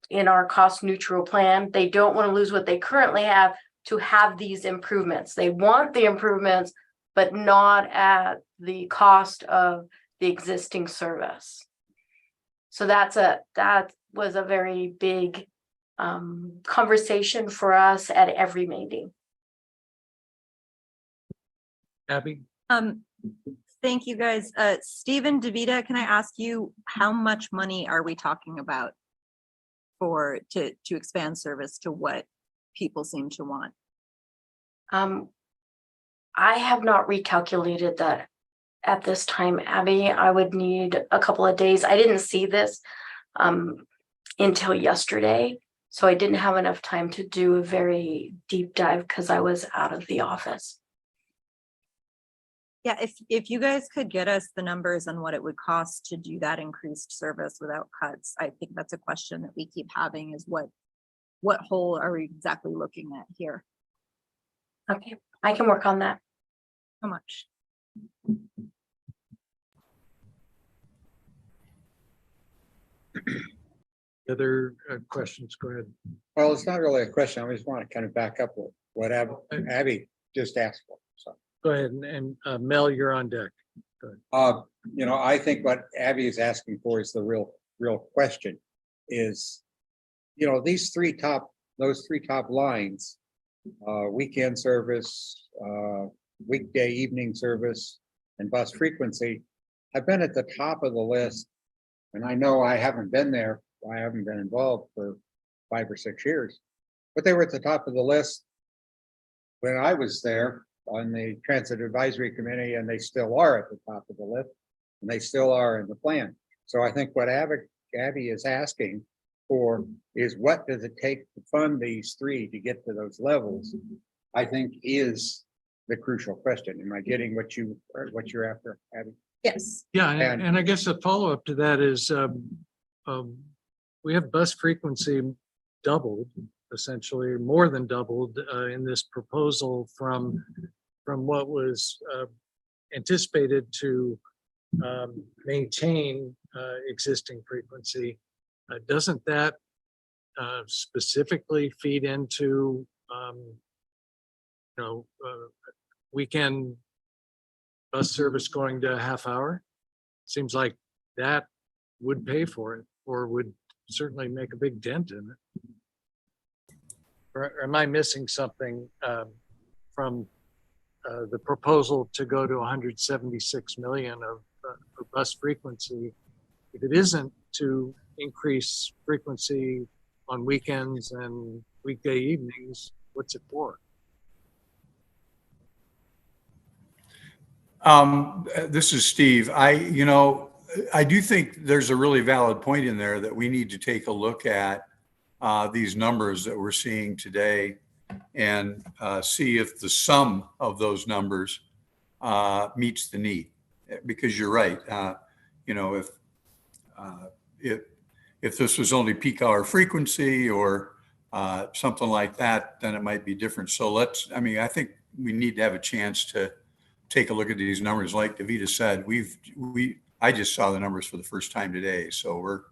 Speaker 19: in our cost neutral plan. They don't want to lose what they currently have to have these improvements. They want the improvements, but not at the cost of the existing service. So that was a very big conversation for us at every meeting.
Speaker 2: Abby?
Speaker 1: Thank you guys. Stephen, Davita, can I ask you, how much money are we talking about to expand service to what people seem to want?
Speaker 19: I have not recalculated that at this time, Abby. I would need a couple of days. I didn't see this until yesterday, so I didn't have enough time to do a very deep dive because I was out of the office.
Speaker 1: Yeah, if you guys could get us the numbers on what it would cost to do that increased service without cuts, I think that's a question that we keep having, is what hole are we exactly looking at here?
Speaker 19: Okay, I can work on that.
Speaker 1: How much?
Speaker 2: Other questions? Go ahead.
Speaker 4: Well, it's not really a question. I just want to kind of back up what Abby just asked for. So.
Speaker 2: Go ahead, and Mel, you're on deck.
Speaker 4: I think what Abby is asking for is the real question is, those three top lines, weekend service, weekday evening service, and bus frequency have been at the top of the list. And I know I haven't been there. I haven't been involved for 5 or 6 years, but they were at the top of the list when I was there on the Transit Advisory Committee, and they still are at the top of the list, and they still are in the plan. So I think what Abby is asking for is, what does it take to fund these three to get to those levels? I think is the crucial question. Am I getting what you're after, Abby?
Speaker 1: Yes.
Speaker 2: Yeah, and I guess a follow-up to that is we have bus frequency doubled, essentially more than doubled in this proposal from what was anticipated to maintain existing frequency. Doesn't that specifically feed into weekend bus service going to a half hour? Seems like that would pay for it, or would certainly make a big dent in it. Or am I missing something from the proposal to go to 176 million of bus frequency? If it isn't to increase frequency on weekends and weekday evenings, what's it for?
Speaker 18: This is Steve. I do think there's a really valid point in there that we need to take a look at these numbers that we're seeing today and see if the sum of those numbers meets the need. Because you're right, you know, if this was only peak hour frequency or something like that, then it might be different. So I mean, I think we need to have a chance to take a look at these numbers. Like Davida said, I just saw the numbers for the first time today. So we're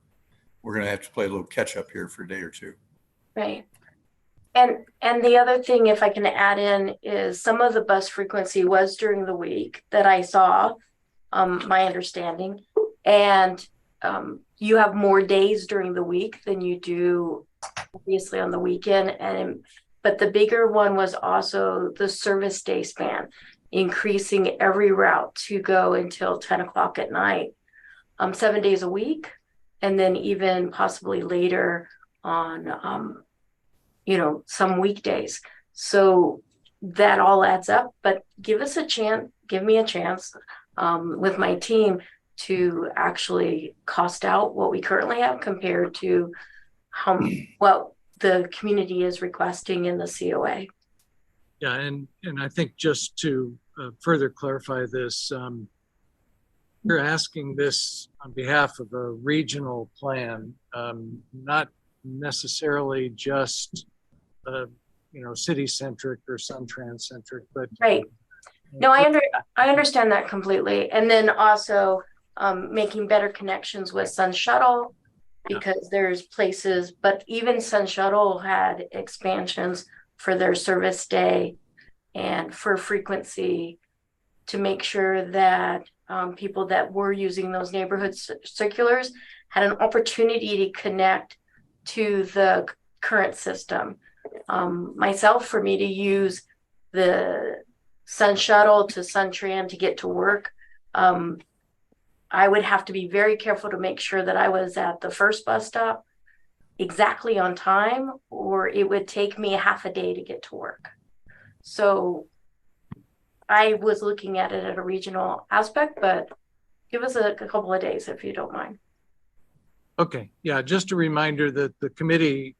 Speaker 18: going to have to play a little catch up here for a day or two.
Speaker 19: Right. And the other thing, if I can add in, is some of the bus frequency was during the week that I saw, my understanding. And you have more days during the week than you do obviously on the weekend. But the bigger one was also the service day span, increasing every route to go until 10 o'clock at night, 7 days a week, and then even possibly later on, some weekdays. So that all adds up, but give me a chance with my team to actually cost out what we currently have compared to what the community is requesting in the COA.
Speaker 2: Yeah, and I think just to further clarify this, you're asking this on behalf of a regional plan, not necessarily just city-centric or Suntrans-centric, but
Speaker 19: right. No, I understand that completely. And then also making better connections with Sun Shuttle, because there's places, but even Sun Shuttle had expansions for their service day and for frequency to make sure that people that were using those neighborhood circulars had an opportunity to connect to the current system. Myself, for me to use the Sun Shuttle to Suntran to get to work, I would have to be very careful to make sure that I was at the first bus stop exactly on time, or it would take me half a day to get to work. So I was looking at it at a regional aspect, but give us a couple of days if you don't mind.
Speaker 2: okay. Yeah, just a reminder that the committee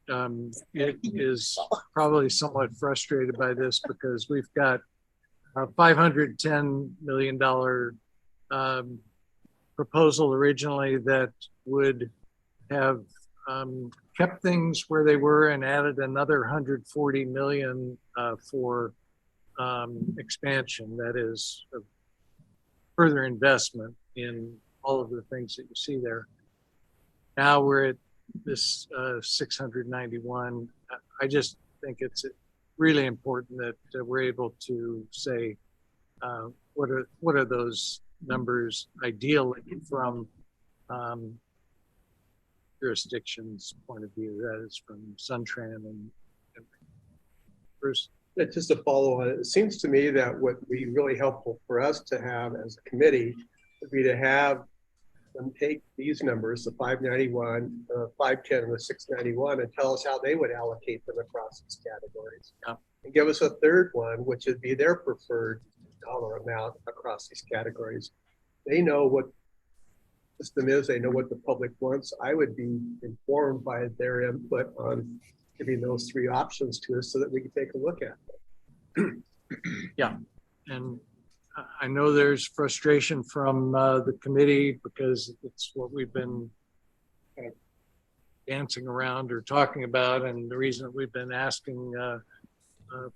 Speaker 2: is probably somewhat frustrated by this because we've got a $510 million proposal originally that would have kept things where they were and added another 140 million for expansion. That is further investment in all of the things that you see there. Now we're at this 691. I just think it's really important that we're able to say what are those numbers ideally from jurisdiction's point of view, that is from Suntran and Bruce.
Speaker 9: Just to follow on, it seems to me that what would be really helpful for us to have as a committee would be to have them take these numbers, the 591, 510, and the 691, and tell us how they would allocate them across these categories.
Speaker 2: Yeah.
Speaker 9: And give us a third one, which would be their preferred dollar amount across these categories. They know what the system is, they know what the public wants. I would be informed by their input on giving those three options to us so that we can take a look at them.
Speaker 2: Yeah, and I know there's frustration from the committee because it's what we've been kind of dancing around or talking about, and the reason that we've been asking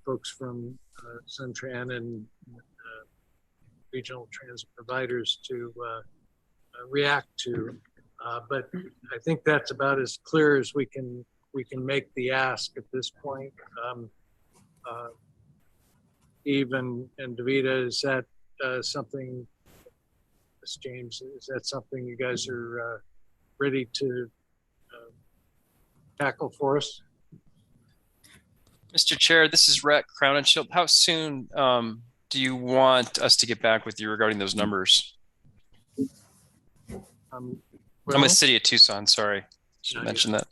Speaker 2: folks from Suntran and regional transit providers to react to, but I think that's about as clear as we can make the ask at this point. Eve and Davida, is that something, Ms. James, is that something you guys are ready to tackle for us?
Speaker 20: Mr. Chair, this is Rhett Crownenshield. How soon do you want us to get back with you regarding those numbers? I'm with City of Tucson, sorry. Should mention that.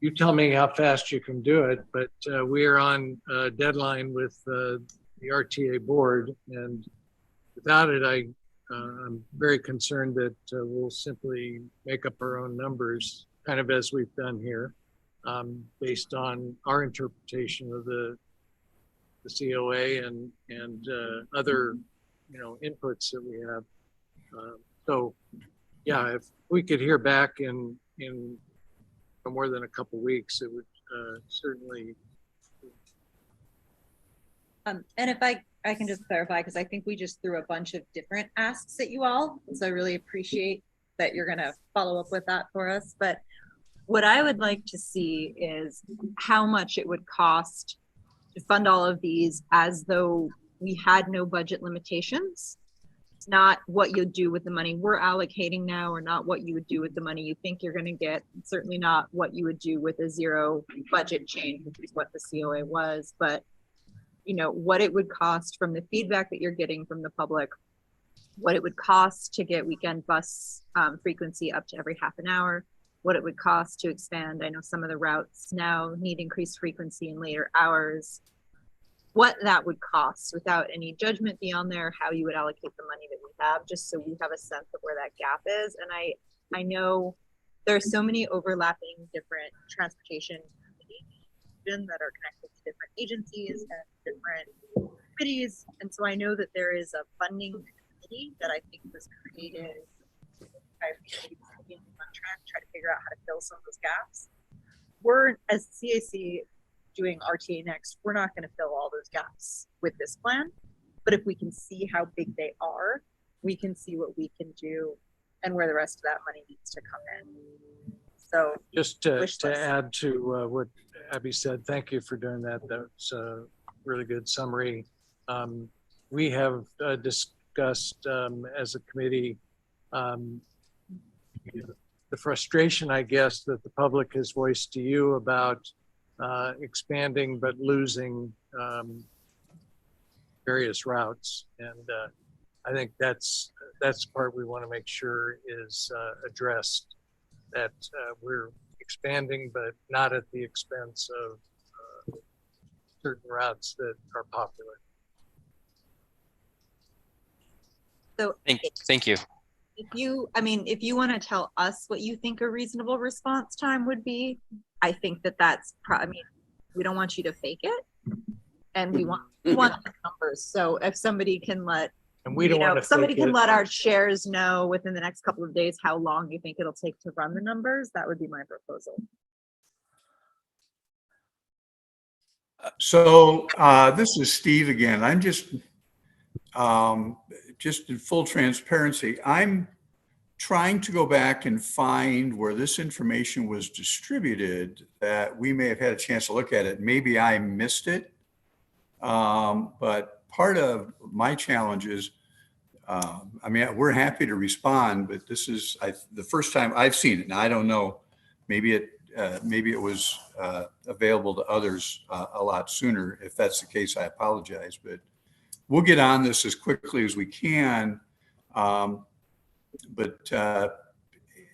Speaker 2: You tell me how fast you can do it, but we are on a deadline with the RTA board, and without it, I'm very concerned that we'll simply make up our own numbers, kind of as we've done here, based on our interpretation of the COA and other inputs that we have. So, yeah, if we could hear back in no more than a couple weeks, it would certainly.
Speaker 1: And if I can just clarify, because I think we just threw a bunch of different asks at you all. So I really appreciate that you're going to follow up with that for us. But what I would like to see is how much it would cost to fund all of these as though we had no budget limitations. Not what you'll do with the money we're allocating now, or not what you would do with the money you think you're going to get. Certainly not what you would do with a zero budget change, which is what the COA was. But what it would cost from the feedback that you're getting from the public, what it would cost to get weekend bus frequency up to every half an hour, what it would cost to expand. I know some of the routes now need increased frequency in later hours. What that would cost without any judgment beyond there, how you would allocate the money that we have, just so we have a sense of where that gap is. And I know there are so many overlapping different transportation that are connected to different agencies and different committees. And so I know that there is a funding committee that I think was created. I think on track, try to figure out how to fill some of those gaps. We're, as CAC, doing RTA Next, we're not going to fill all those gaps with this plan. But if we can see how big they are, we can see what we can do and where the rest of that money needs to come in. So
Speaker 2: just to add to what Abby said, thank you for doing that. That's a really good summary. We have discussed as a committee the frustration, I guess, that the public has voiced to you about expanding but losing various routes. And I think that's the part we want to make sure is addressed, that we're expanding, but not at the expense of certain routes that are popular.
Speaker 1: So
Speaker 20: thank you.
Speaker 1: if you want to tell us what you think a reasonable response time would be, I think that's we don't want you to fake it, and we want the numbers. So if somebody can let our chairs know within the next couple of days how long you think it'll take to run the numbers, that would be my proposal.
Speaker 18: So this is Steve again. I'm just in full transparency. I'm trying to go back and find where this information was distributed that we may have had a chance to look at it. Maybe I missed it. But part of my challenge is, we're happy to respond, but this is the first time I've seen it. Now, I don't know, maybe it was available to others a lot sooner. If that's the case, I apologize, but we'll get on this as quickly as we can. But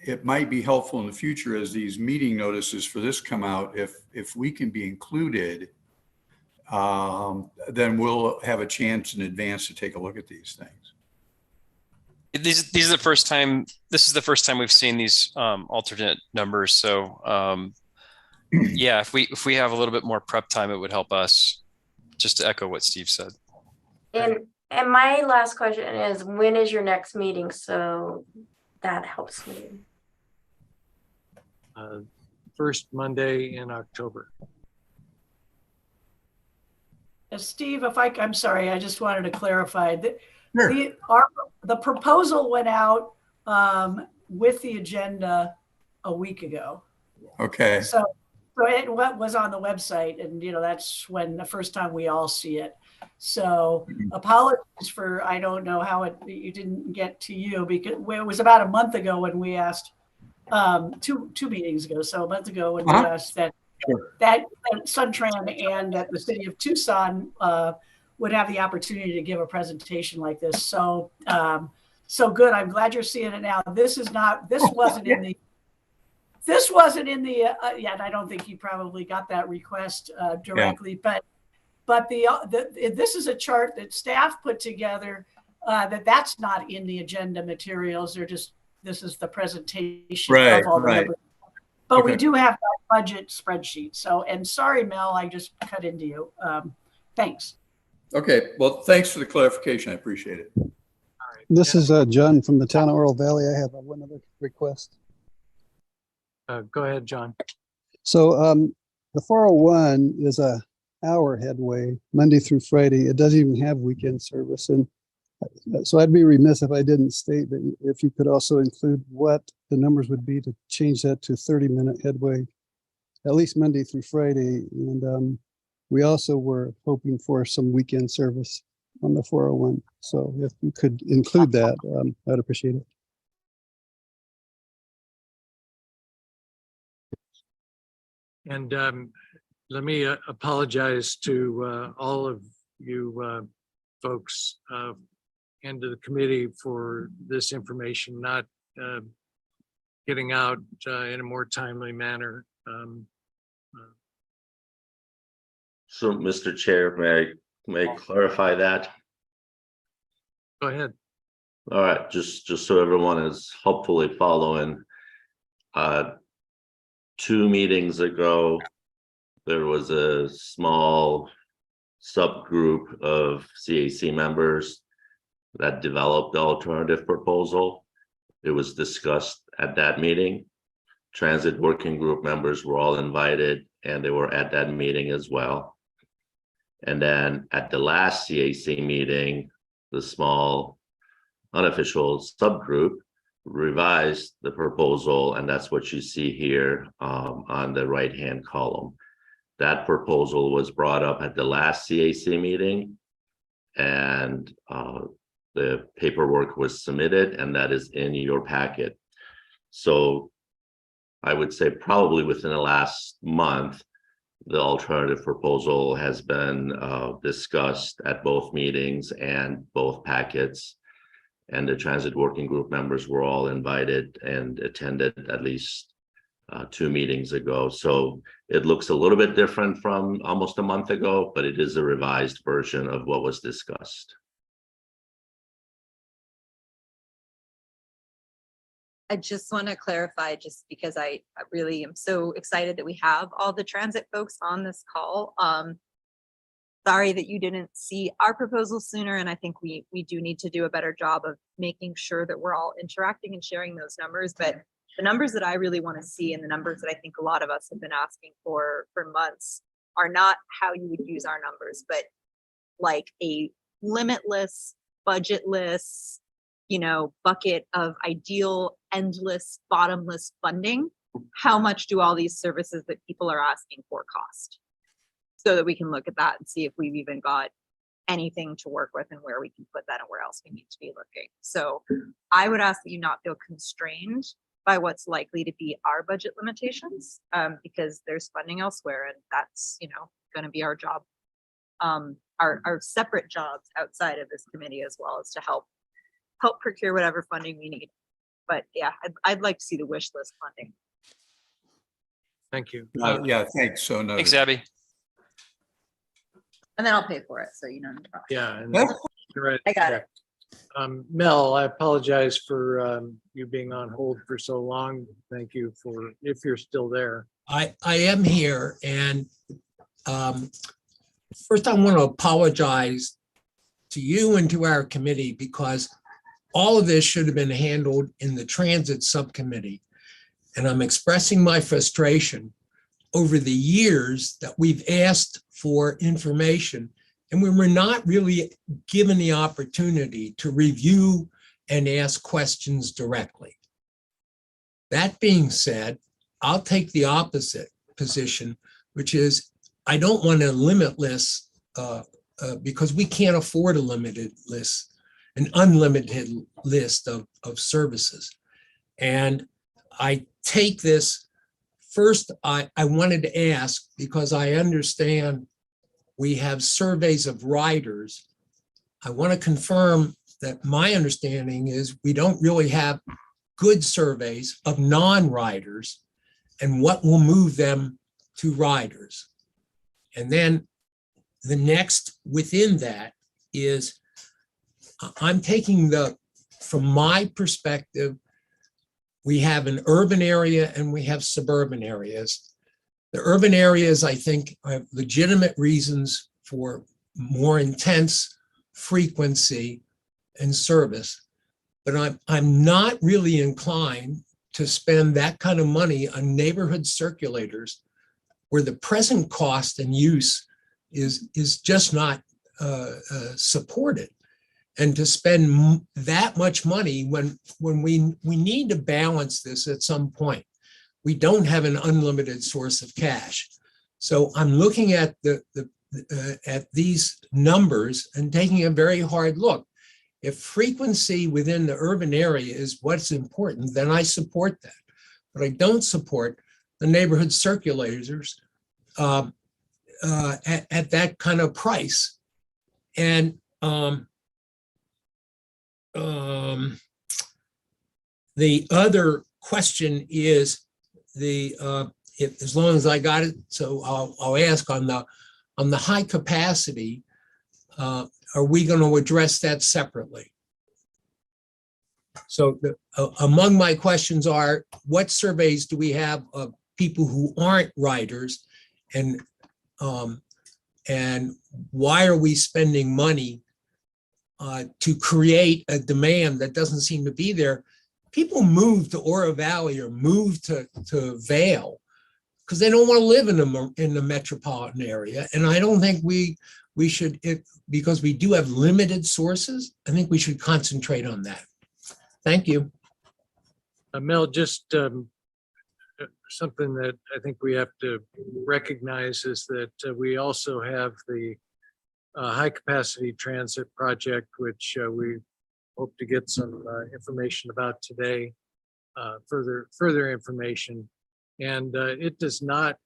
Speaker 18: it might be helpful in the future as these meeting notices for this come out. If we can be included, then we'll have a chance in advance to take a look at these things.
Speaker 20: These are the first time. This is the first time we've seen these alternate numbers. So yeah, if we have a little bit more prep time, it would help us. Just to echo what Steve said.
Speaker 19: And my last question is, when is your next meeting? So that helps me.
Speaker 2: First Monday in October.
Speaker 7: Steve, I'm sorry, I just wanted to clarify that
Speaker 18: Sure.
Speaker 7: the proposal went out with the agenda a week ago.
Speaker 18: Okay.
Speaker 7: So it was on the website, and that's when the first time we all see it. So apologies for, I don't know how it didn't get to you, because it was about a month ago when we asked, two meetings ago, so a month ago when we asked that Suntran and that the city of Tucson would have the opportunity to give a presentation like this. So good. I'm glad you're seeing it now. This wasn't in the and I don't think you probably got that request directly, but this is a chart that staff put together that's not in the agenda materials. This is the presentation of all the numbers. But we do have that budget spreadsheet. So, and sorry, Mel, I just cut into you. Thanks.
Speaker 18: Okay, well, thanks for the clarification. I appreciate it.
Speaker 21: This is John from the town of Oral Valley. I have one other request.
Speaker 2: Go ahead, John.
Speaker 21: So the 401 is a hour headway, Monday through Friday. It doesn't even have weekend service. And so I'd be remiss if I didn't state that if you could also include what the numbers would be to change that to 30-minute headway, at least Monday through Friday. And we also were hoping for some weekend service on the 401. So if you could include that, I'd appreciate it.
Speaker 2: And let me apologize to all of you folks and to the committee for this information not getting out in a more timely manner.
Speaker 17: So, Mr. Chair, may I clarify that?
Speaker 2: Go ahead.
Speaker 17: All right, just so everyone is hopefully following. 2 meetings ago, there was a small subgroup of CAC members that developed the alternative proposal. It was discussed at that meeting. Transit working group members were all invited and they were at that meeting as well. And then at the last CAC meeting, the small unofficial subgroup revised the proposal, and that's what you see here on the right-hand column. That proposal was brought up at the last CAC meeting, and the paperwork was submitted, and that is in your packet. So I would say probably within the last month, the alternative proposal has been discussed at both meetings and both packets. And the transit working group members were all invited and attended at least 2 meetings ago. So it looks a little bit different from almost a month ago, but it is a revised version of what was discussed.
Speaker 1: I just want to clarify, just because I really am so excited that we have all the transit folks on this call. Sorry that you didn't see our proposal sooner, and I think we do need to do a better job of making sure that we're all interacting and sharing those numbers. But the numbers that I really want to see, and the numbers that I think a lot of us have been asking for months, are not how you would use our numbers, but like a limitless, budgetless, bucket of ideal, endless, bottomless funding. How much do all these services that people are asking for cost? So that we can look at that and see if we've even got anything to work with and where we can put that and where else we need to be looking. So I would ask that you not feel constrained by what's likely to be our budget limitations, because there's funding elsewhere, and that's going to be our job, our separate jobs outside of this committee, as well as to help procure whatever funding we need. But yeah, I'd like to see the wish list funding.
Speaker 2: Thank you.
Speaker 18: Yeah, thanks. So noted.
Speaker 20: Thanks, Abby.
Speaker 1: And then I'll pay for it, so
Speaker 2: Yeah. And you're right.
Speaker 1: I got it.
Speaker 2: Mel, I apologize for you being on hold for so long. Thank you for, if you're still there.
Speaker 22: I am here, and first I want to apologize to you and to our committee, because all of this should have been handled in the transit subcommittee. And I'm expressing my frustration over the years that we've asked for information, and we were not really given the opportunity to review and ask questions directly. That being said, I'll take the opposite position, which is I don't want a limitless, because we can't afford a limited list, an unlimited list of services. And I take this, first, I wanted to ask, because I understand we have surveys of riders. I want to confirm that my understanding is we don't really have good surveys of non-riders and what will move them to riders. And then the next within that is I'm taking from my perspective, we have an urban area and we have suburban areas. The urban areas, I think, have legitimate reasons for more intense frequency and service. But I'm not really inclined to spend that kind of money on neighborhood circulators where the present cost and use is just not supported. And to spend that much money when we need to balance this at some point. We don't have an unlimited source of cash. So I'm looking at at these numbers and taking a very hard look. If frequency within the urban area is what's important, then I support that. But I don't support the neighborhood circulators at that kind of price. And the other question is if as long as I got it, so I'll ask on the high capacity, are we going to address that separately? So among my questions are, what surveys do we have of people who aren't riders, and why are we spending money to create a demand that doesn't seem to be there? People move to Oro Valley or move to Vail because they don't want to live in the metropolitan area. And I don't think we should, because we do have limited sources, I think we should concentrate on that. Thank you.
Speaker 2: Mel, just something that I think we have to recognize is that we also have the high capacity transit project, which we hope to get some information about today, further information. And it does not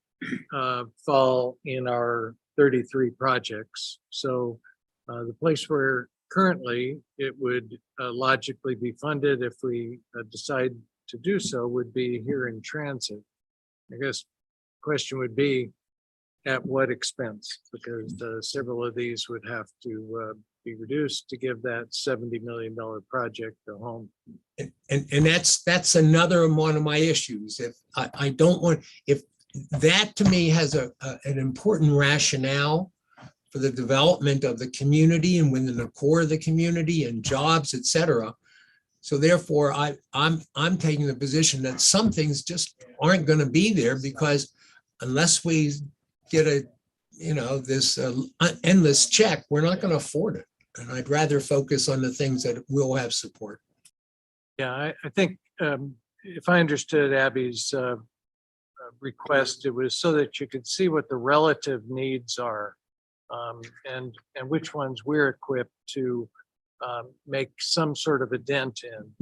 Speaker 2: fall in our 33 projects. So the place where currently it would logically be funded if we decide to do so would be here in transit. I guess the question would be, at what expense? Because several of these would have to be reduced to give that $70 million project a home.
Speaker 22: And that's another one of my issues. If I don't want, if that to me has an important rationale for the development of the community and within the core of the community and jobs, et cetera. So therefore, I'm taking the position that some things just aren't going to be there, because unless we get this endless check, we're not going to afford it. And I'd rather focus on the things that will have support.
Speaker 2: Yeah, I think if I understood Abby's request, it was so that you could see what the relative needs are and which ones we're equipped to make some sort of a dent in.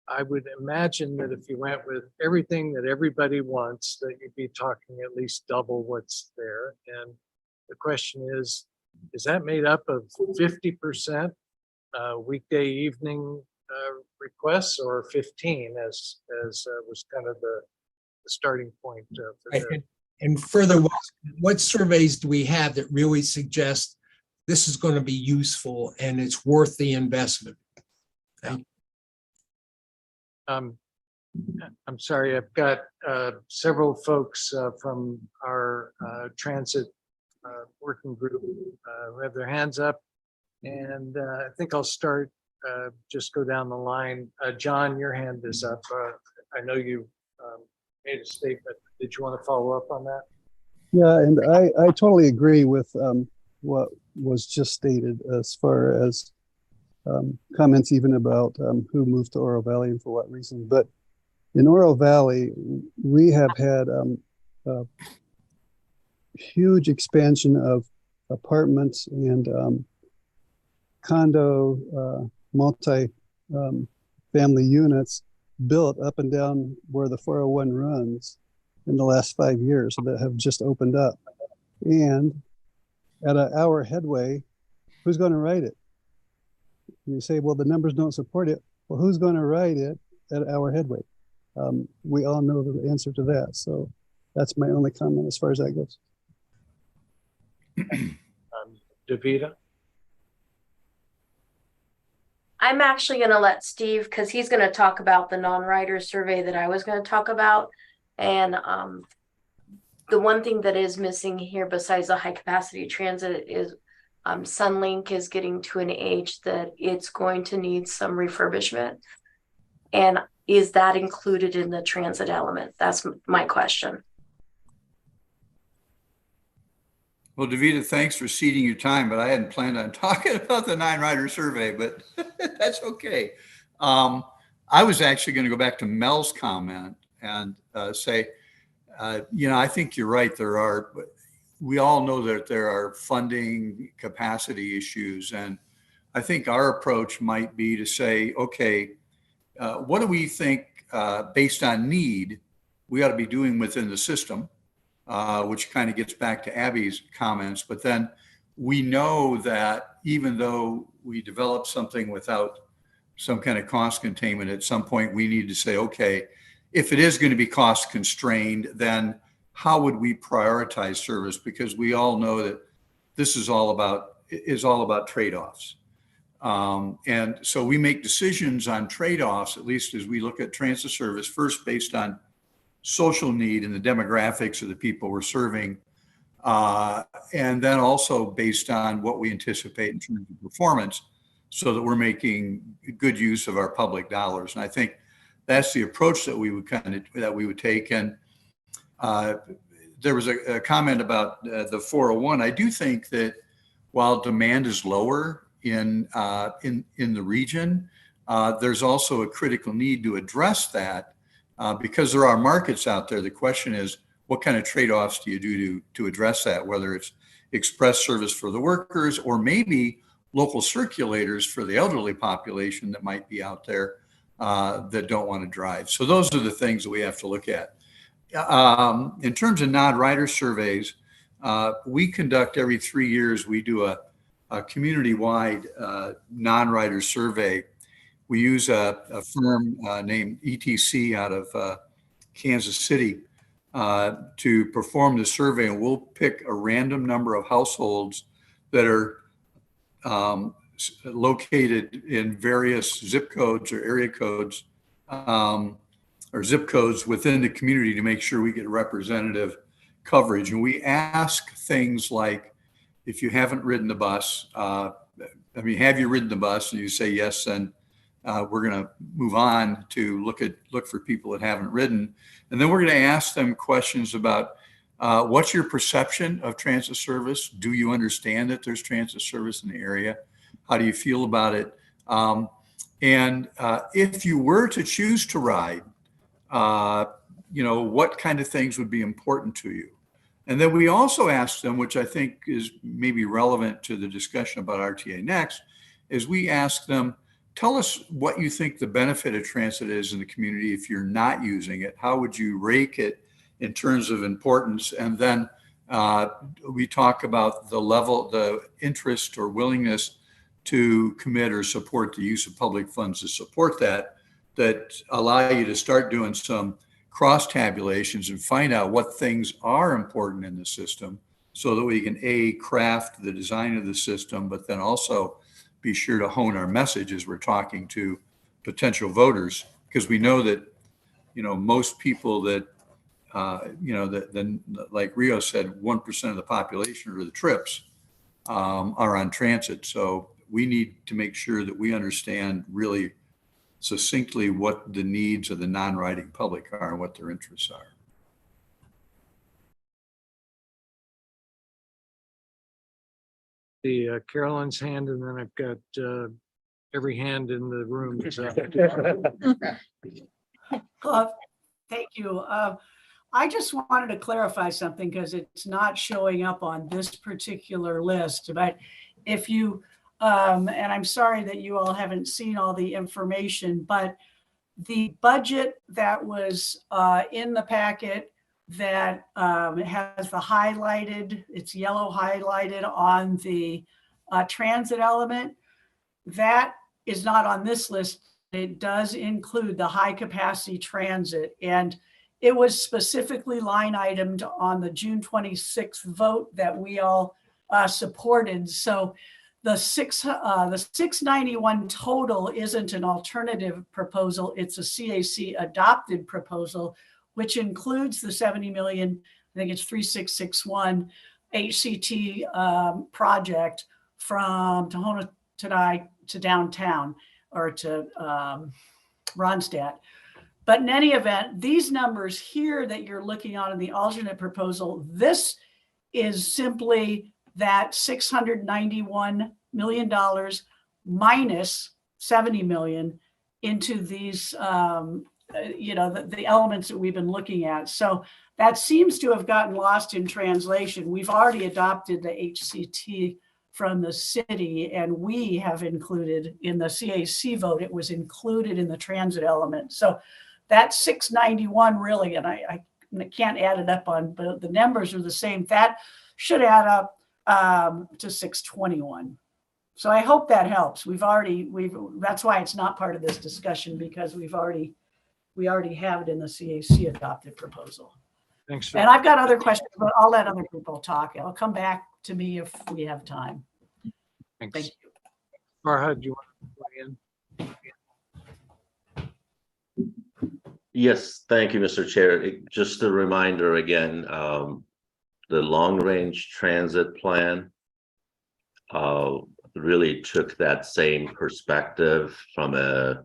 Speaker 2: I would imagine that if you went with everything that everybody wants, that you'd be talking at least double what's there. And the question is that made up of 50% weekday evening requests, or 15 as was kind of the starting point for that?
Speaker 22: And further, what surveys do we have that really suggest this is going to be useful and it's worth the investment?
Speaker 2: I'm sorry, I've got several folks from our transit working group who have their hands up, and I think I'll start, just go down the line. John, your hand is up. I know you made a statement. Did you want to follow up on that?
Speaker 21: Yeah, and I totally agree with what was just stated as far as comments even about who moved to Oro Valley and for what reason. But in Oro Valley, we have had a huge expansion of apartments and condo multi-family units built up and down where the 401 runs in the last 5 years that have just opened up. And at an hour headway, who's going to write it? You say, well, the numbers don't support it. Well, who's going to write it at our headway? We all know the answer to that. So that's my only comment as far as that goes.
Speaker 2: Davida?
Speaker 19: I'm actually going to let Steve, because he's going to talk about the non-rider survey that I was going to talk about. And the one thing that is missing here besides the high capacity transit is Sunlink is getting to an age that it's going to need some refurbishment. And is that included in the transit element? That's my question.
Speaker 18: Well, Davida, thanks for ceding your time, but I hadn't planned on talking about the 9-rider survey, but that's okay. I was actually going to go back to Mel's comment and say, I think you're right. We all know that there are funding capacity issues. And I think our approach might be to say, okay, what do we think based on need we ought to be doing within the system? Which kind of gets back to Abby's comments. But then we know that even though we develop something without some kind of cost containment, at some point we need to say, okay, if it is going to be cost constrained, then how would we prioritize service? Because we all know that this is all about trade-offs. And so we make decisions on trade-offs, at least as we look at transit service, first based on social need and the demographics of the people we're serving, and then also based on what we anticipate in terms of performance, so that we're making good use of our public dollars. And I think that's the approach that we would take. And there was a comment about the 401. I do think that while demand is lower in the region, there's also a critical need to address that. Because there are markets out there, the question is, what kind of trade-offs do you do to address that, whether it's express service for the workers or maybe local circulators for the elderly population that might be out there that don't want to drive. So those are the things that we have to look at. In terms of non-rider surveys, we conduct every 3 years, we do a community-wide non-rider survey. We use a firm named ETC out of Kansas City to perform the survey, and we'll pick a random number of households that are located in various zip codes or area codes or zip codes within the community to make sure we get representative coverage. And we ask things like, if you haven't ridden the bus, have you ridden the bus? And you say yes, then we're going to move on to look for people that haven't ridden. And then we're going to ask them questions about what's your perception of transit service? Do you understand that there's transit service in the area? How do you feel about it? And if you were to choose to ride, what kind of things would be important to you? And then we also ask them, which I think is maybe relevant to the discussion about RTA Next, is we ask them, tell us what you think the benefit of transit is in the community if you're not using it. How would you rate it in terms of importance? And then we talk about the level, the interest or willingness to commit or support the use of public funds to support that allow you to start doing some cross tabulations and find out what things are important in the system so that we can craft the design of the system, but then also be sure to hone our message as we're talking to potential voters, because we know that, most people that, like Rio said, 1% of the population or the trips are on transit. So we need to make sure that we understand really succinctly what the needs of the non-riding public are and what their interests are.
Speaker 2: The Carolyn's hand, and then I've got every hand in the room.
Speaker 7: Thank you. I just wanted to clarify something because it's not showing up on this particular list. But if you, and I'm sorry that you all haven't seen all the information, but the budget that was in the packet that has the highlighted, it's yellow highlighted on the transit element, that is not on this list. It does include the high capacity transit, and it was specifically line itemed on the June 26th vote that we all supported. So the 691 total isn't an alternative proposal. It's a CAC adopted proposal, which includes the 70 million, I think it's 3661 HCT project from Tohono Today to downtown or to Ronstadt. But in any event, these numbers here that you're looking on in the alternate proposal, this is simply that $691 million minus 70 million into these, the elements that we've been looking at. So that seems to have gotten lost in translation. We've already adopted the HCT from the city, and we have included in the CAC vote, it was included in the transit element. So that 691 really, and I can't add it up on, but the numbers are the same. That should add up to 621. So I hope that helps. That's why it's not part of this discussion, because we already have it in the CAC adopted proposal.
Speaker 2: Thanks.
Speaker 7: And I've got other questions, but I'll let other people talk. It'll come back to me if we have time.
Speaker 2: Thanks.
Speaker 7: Thank you.
Speaker 2: Farhad, do you want to weigh in?
Speaker 17: Yes, thank you, Mr. Chair. Just a reminder again, the long-range transit plan really took that same perspective from a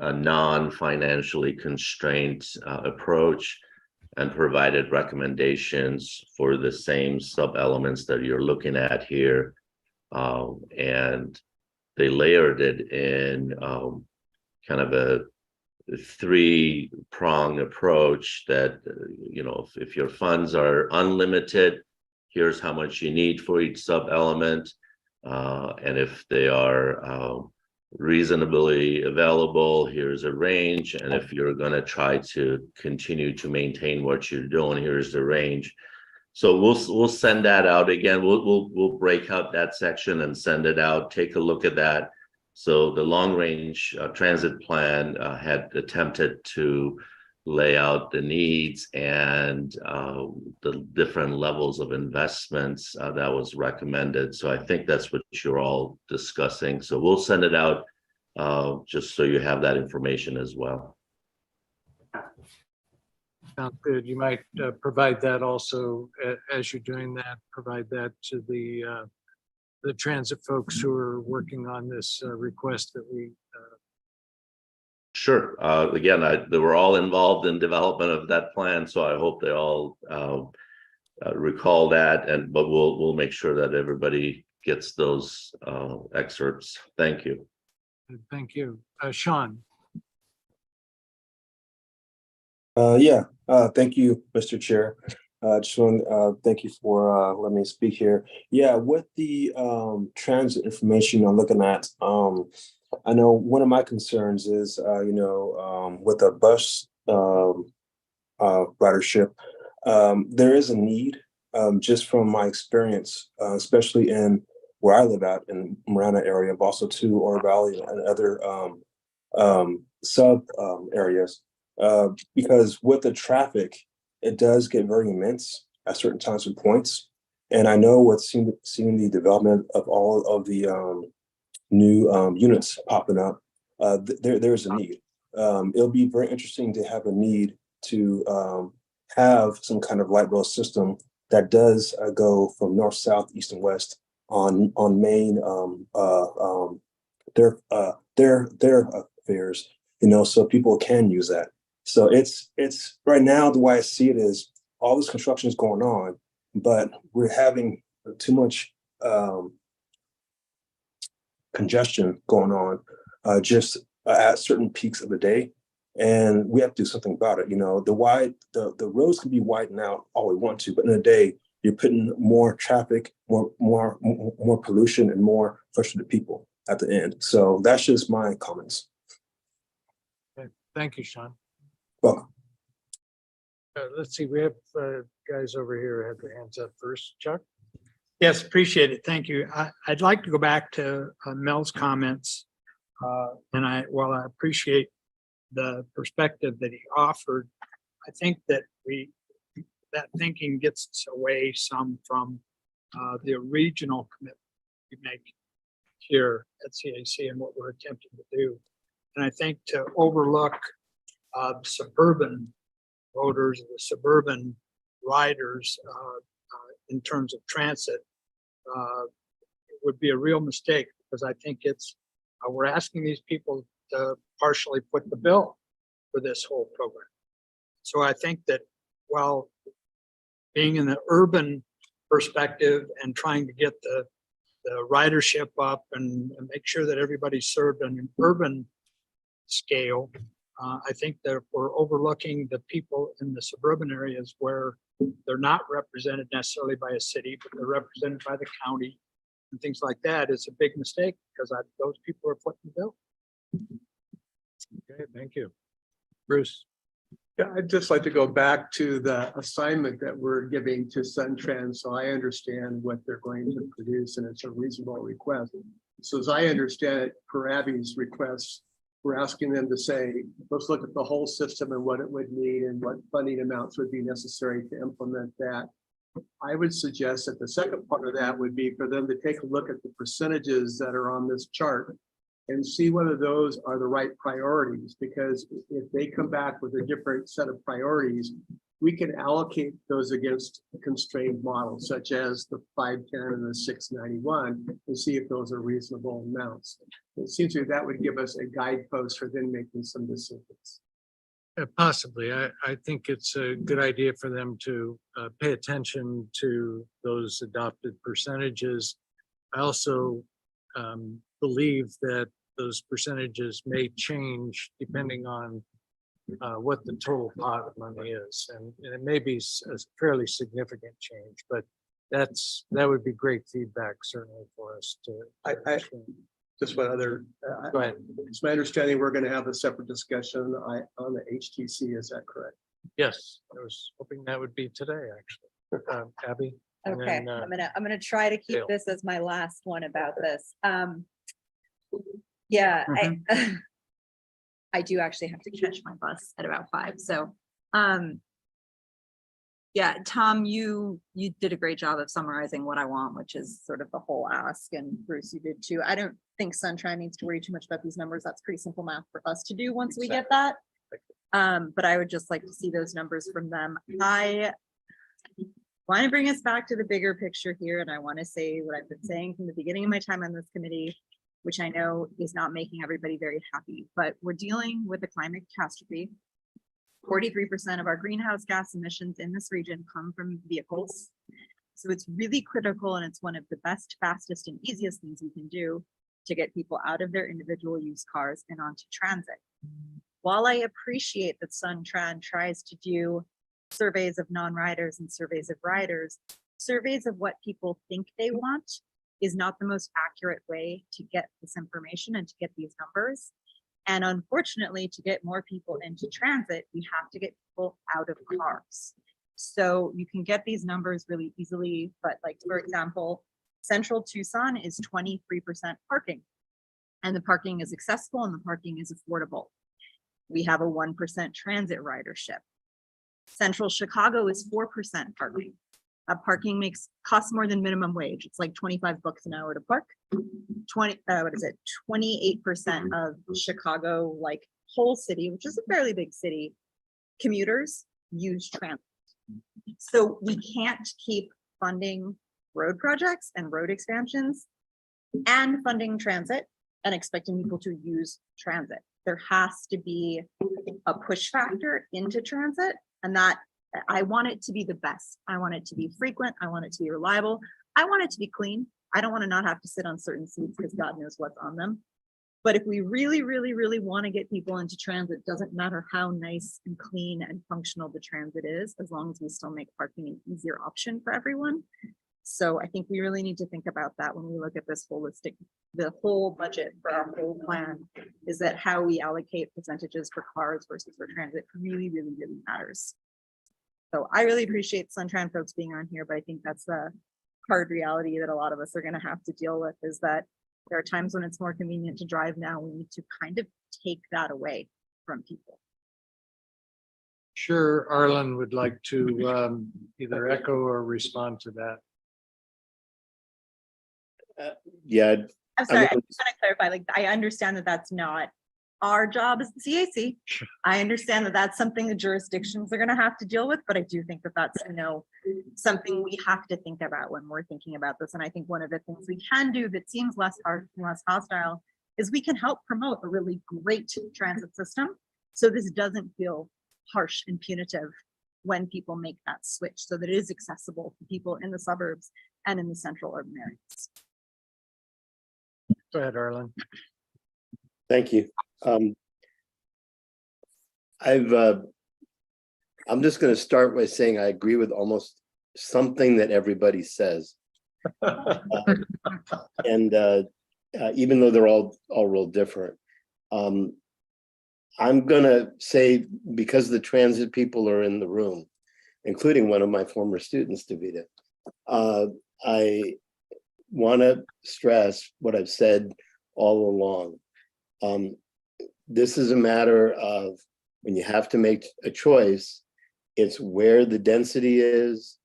Speaker 17: non-financially constrained approach and provided recommendations for the same sub-elements that you're looking at here. And they layered it in kind of a three-prong approach that, if your funds are unlimited, here's how much you need for each sub-element. And if they are reasonably available, here's a range. And if you're going to try to continue to maintain what you're doing, here's the range. So we'll send that out again. We'll break out that section and send it out. Take a look at that. So the long range transit plan had attempted to lay out the needs and the different levels of investments that was recommended. So I think that's what you're all discussing. So we'll send it out just so you have that information as well.
Speaker 2: Sounds good. You might provide that also as you're doing that, provide that to the transit folks who are working on this request that we.
Speaker 17: Sure. Again, they were all involved in development of that plan, so I hope they all recall that. But we'll make sure that everybody gets those excerpts. Thank you.
Speaker 2: Thank you, Sean.
Speaker 5: Thank you, Mr. Chair. Just want thank you for letting me speak here. Yeah, with the transit information I'm looking at, I know one of my concerns is, with the bus ridership, there is a need, just from my experience, especially in where I live at in Marana area, but also to Oro Valley and other sub areas. Because with the traffic, it does get very immense at certain times and points. And I know with seeing the development of all of the new units popping up, there's a need. It'll be very interesting to have a need to have some kind of light rail system that does go from north, south, east, and west on main their fares, so people can use that. So it's right now, the way I see it is all this construction is going on, but we're having too much congestion going on just at certain peaks of the day. And we have to do something about it. The roads can be widened out all we want to, but in a day, you're putting more traffic, more pollution, and more frustrated people at the end. So that's just my comments.
Speaker 2: Okay. Thank you, Sean.
Speaker 5: Welcome.
Speaker 2: Let's see, we have guys over here who have their hands up first. Chuck?
Speaker 13: Yes, appreciate it. Thank you. I'd like to go back to Mel's comments. And while I appreciate the perspective that he offered, I think that that thinking gets us away some from the regional commitment we make here at CAC and what we're attempting to do. And I think to overlook suburban voters, the suburban riders in terms of transit would be a real mistake, because I think it's, we're asking these people to partially foot the bill for this whole program. So I think that while being in the urban perspective and trying to get the ridership up and make sure that everybody's served on an urban scale, I think that we're overlooking the people in the suburban areas where they're not represented necessarily by a city, but they're represented by the county and things like that. Is a big mistake, because those people are footing the bill.
Speaker 2: Okay, thank you. Bruce?
Speaker 9: Yeah, I'd just like to go back to the assignment that we're giving to SunTrans, so I understand what they're going to produce, and it's a reasonable request. So as I understand it, per Abby's request, we're asking them to say, let's look at the whole system and what it would need and what funding amounts would be necessary to implement that. I would suggest that the second part of that would be for them to take a look at the percentages that are on this chart and see whether those are the right priorities, because if they come back with a different set of priorities, we can allocate those against constrained models such as the 510 and the 691 and see if those are reasonable amounts. It seems to me that would give us a guidepost for then making some decisions.
Speaker 2: Possibly. I think it's a good idea for them to pay attention to those adopted percentages. I also believe that those percentages may change depending on what the total pot of money is. And it may be a fairly significant change, but that would be great feedback certainly for us to.
Speaker 9: I just one other,
Speaker 2: Go ahead.
Speaker 9: It's my understanding we're going to have a separate discussion on the HTC. Is that correct?
Speaker 2: Yes, I was hoping that would be today, actually. Abby? and
Speaker 1: Okay,
Speaker 2: then,
Speaker 1: I'm gonna try to keep
Speaker 2: Dale.
Speaker 1: this as my last one about this. Yeah, I do actually have to catch my bus at about 5, so, yeah, Tom, you did a great job of summarizing what I want, which is sort of the whole ask, and Bruce, you did too. I don't think Sunshine needs to worry too much about these numbers. That's pretty simple math for us to do once we get that. But I would just like to see those numbers from them. I want to bring us back to the bigger picture here, and I want to say what I've been saying from the beginning of my time on this committee, which I know is not making everybody very happy, but we're dealing with a climate catastrophe. 43% of our greenhouse gas emissions in this region come from vehicles. So it's really critical, and it's one of the best, fastest, and easiest things we can do to get people out of their individual use cars and onto transit. While I appreciate that SunTran tries to do surveys of non-riders and surveys of riders, surveys of what people think they want is not the most accurate way to get this information and to get these numbers. And unfortunately, to get more people into transit, we have to get people out of cars. So you can get these numbers really easily, but like, for example, Central Tucson is 23% parking, and the parking is accessible and the parking is affordable. We have a 1% transit ridership. Central Chicago is 4% parking. Parking costs more than minimum wage. It's like $25 an hour to park. 28% of Chicago, like whole city, which is a fairly big city, commuters use transit. So we can't keep funding road projects and road expansions and funding transit and expecting people to use transit. There has to be a push factor into transit, and that I want it to be the best. I want it to be frequent. I want it to be reliable. I want it to be clean. I don't want to not have to sit on certain seats because God knows what's on them. But if we really, really, really want to get people into transit, doesn't matter how nice and clean and functional the transit is, as long as we still make parking an easier option for everyone. So I think we really need to think about that when we look at this holistic, the whole budget for our whole plan, is that how we allocate percentages for cars versus for transit really, really, really matters. So I really appreciate SunTran folks being on here, but I think that's the hard reality that a lot of us are going to have to deal with, is that there are times when it's more convenient to drive now. We need to kind of take that away from people.
Speaker 2: Sure, Arlen would like to either echo or respond to that.
Speaker 1: I'm sorry, I just want to clarify, like, I understand that that's not our job as the CAC. I understand that that's something the jurisdictions are gonna have to deal with, but I do think that that's, something we have to think about when we're thinking about this. And I think one of the things we can do that seems less hard, less hostile, is we can help promote a really great transit system. So this doesn't feel harsh and punitive when people make that switch, so that it is accessible to people in the suburbs and in the central urban areas.
Speaker 2: Go ahead, Arlen.
Speaker 3: Thank you. I'm just going to start by saying I agree with almost something that everybody says. And even though they're all real different, I'm going to say, because the transit people are in the room, including one of my former students, Davida, I want to stress what I've said all along. This is a matter of, when you have to make a choice, it's where the density is,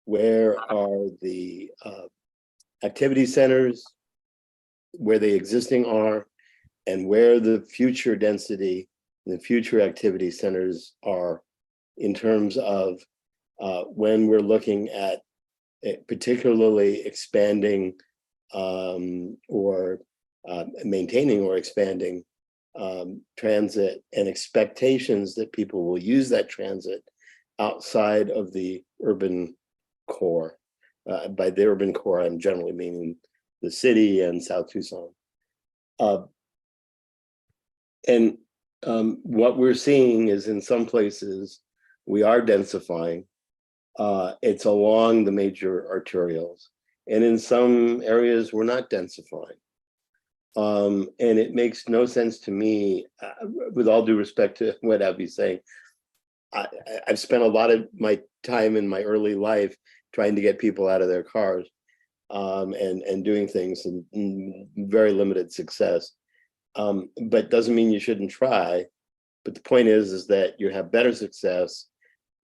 Speaker 3: where are the activity centers, where the existing are, and where the future density, the future activity centers are, in terms of when we're looking at particularly expanding or maintaining or expanding transit, and expectations that people will use that transit outside of the urban core. By the urban core, I'm generally meaning the city and South Tucson. And what we're seeing is, in some places, we are densifying. It's along the major arterials. And in some areas, we're not densifying. And it makes no sense to me, with all due respect to what Abby's saying. I've spent a lot of my time in my early life trying to get people out of their cars and doing things in very limited success. But doesn't mean you shouldn't try. But the point is that you have better success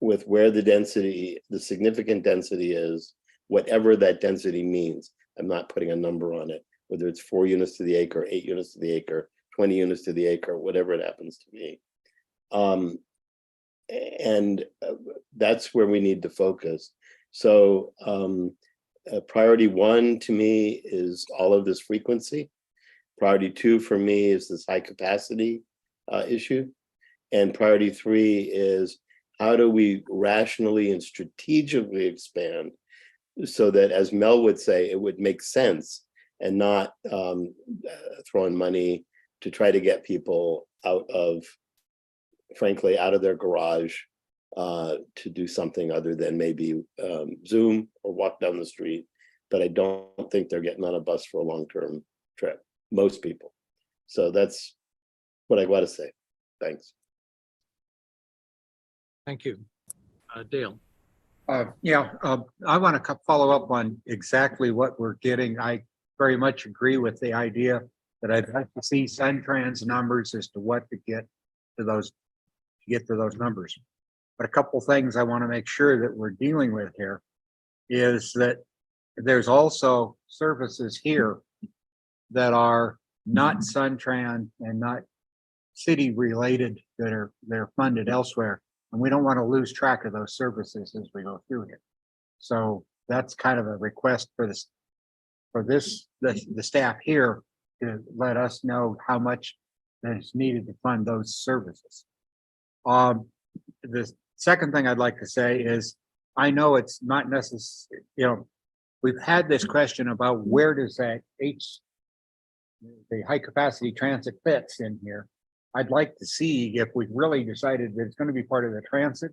Speaker 3: with where the density, the significant density is, whatever that density means. I'm not putting a number on it, whether it's 4 units to the acre, 8 units to the acre, 20 units to the acre, whatever it happens to be. And that's where we need to focus. So priority 1 to me is all of this frequency. Priority 2 for me is this high capacity issue. And priority 3 is, how do we rationally and strategically expand so that, as Mel would say, it would make sense, and not throwing money to try to get people out of, frankly, out of their garage to do something other than maybe Zoom or walk down the street. But I don't think they're getting on a bus for a long-term trip, most people. So that's what I want to say. Thanks.
Speaker 2: Thank you. Dale.
Speaker 12: I want to follow up on exactly what we're getting. I very much agree with the idea that I'd like to see SunTrans numbers as to what to get to those numbers. But a couple things I want to make sure that we're dealing with here is that there's also services here that are not SunTrans and not city related, that they're funded elsewhere. And we don't want to lose track of those services as we go through here. So that's kind of a request for the staff here to let us know how much is needed to fund those services. The second thing I'd like to say is, I know it's not necessary, we've had this question about where does that the high capacity transit fits in here. I'd like to see, if we really decided that it's going to be part of the transit,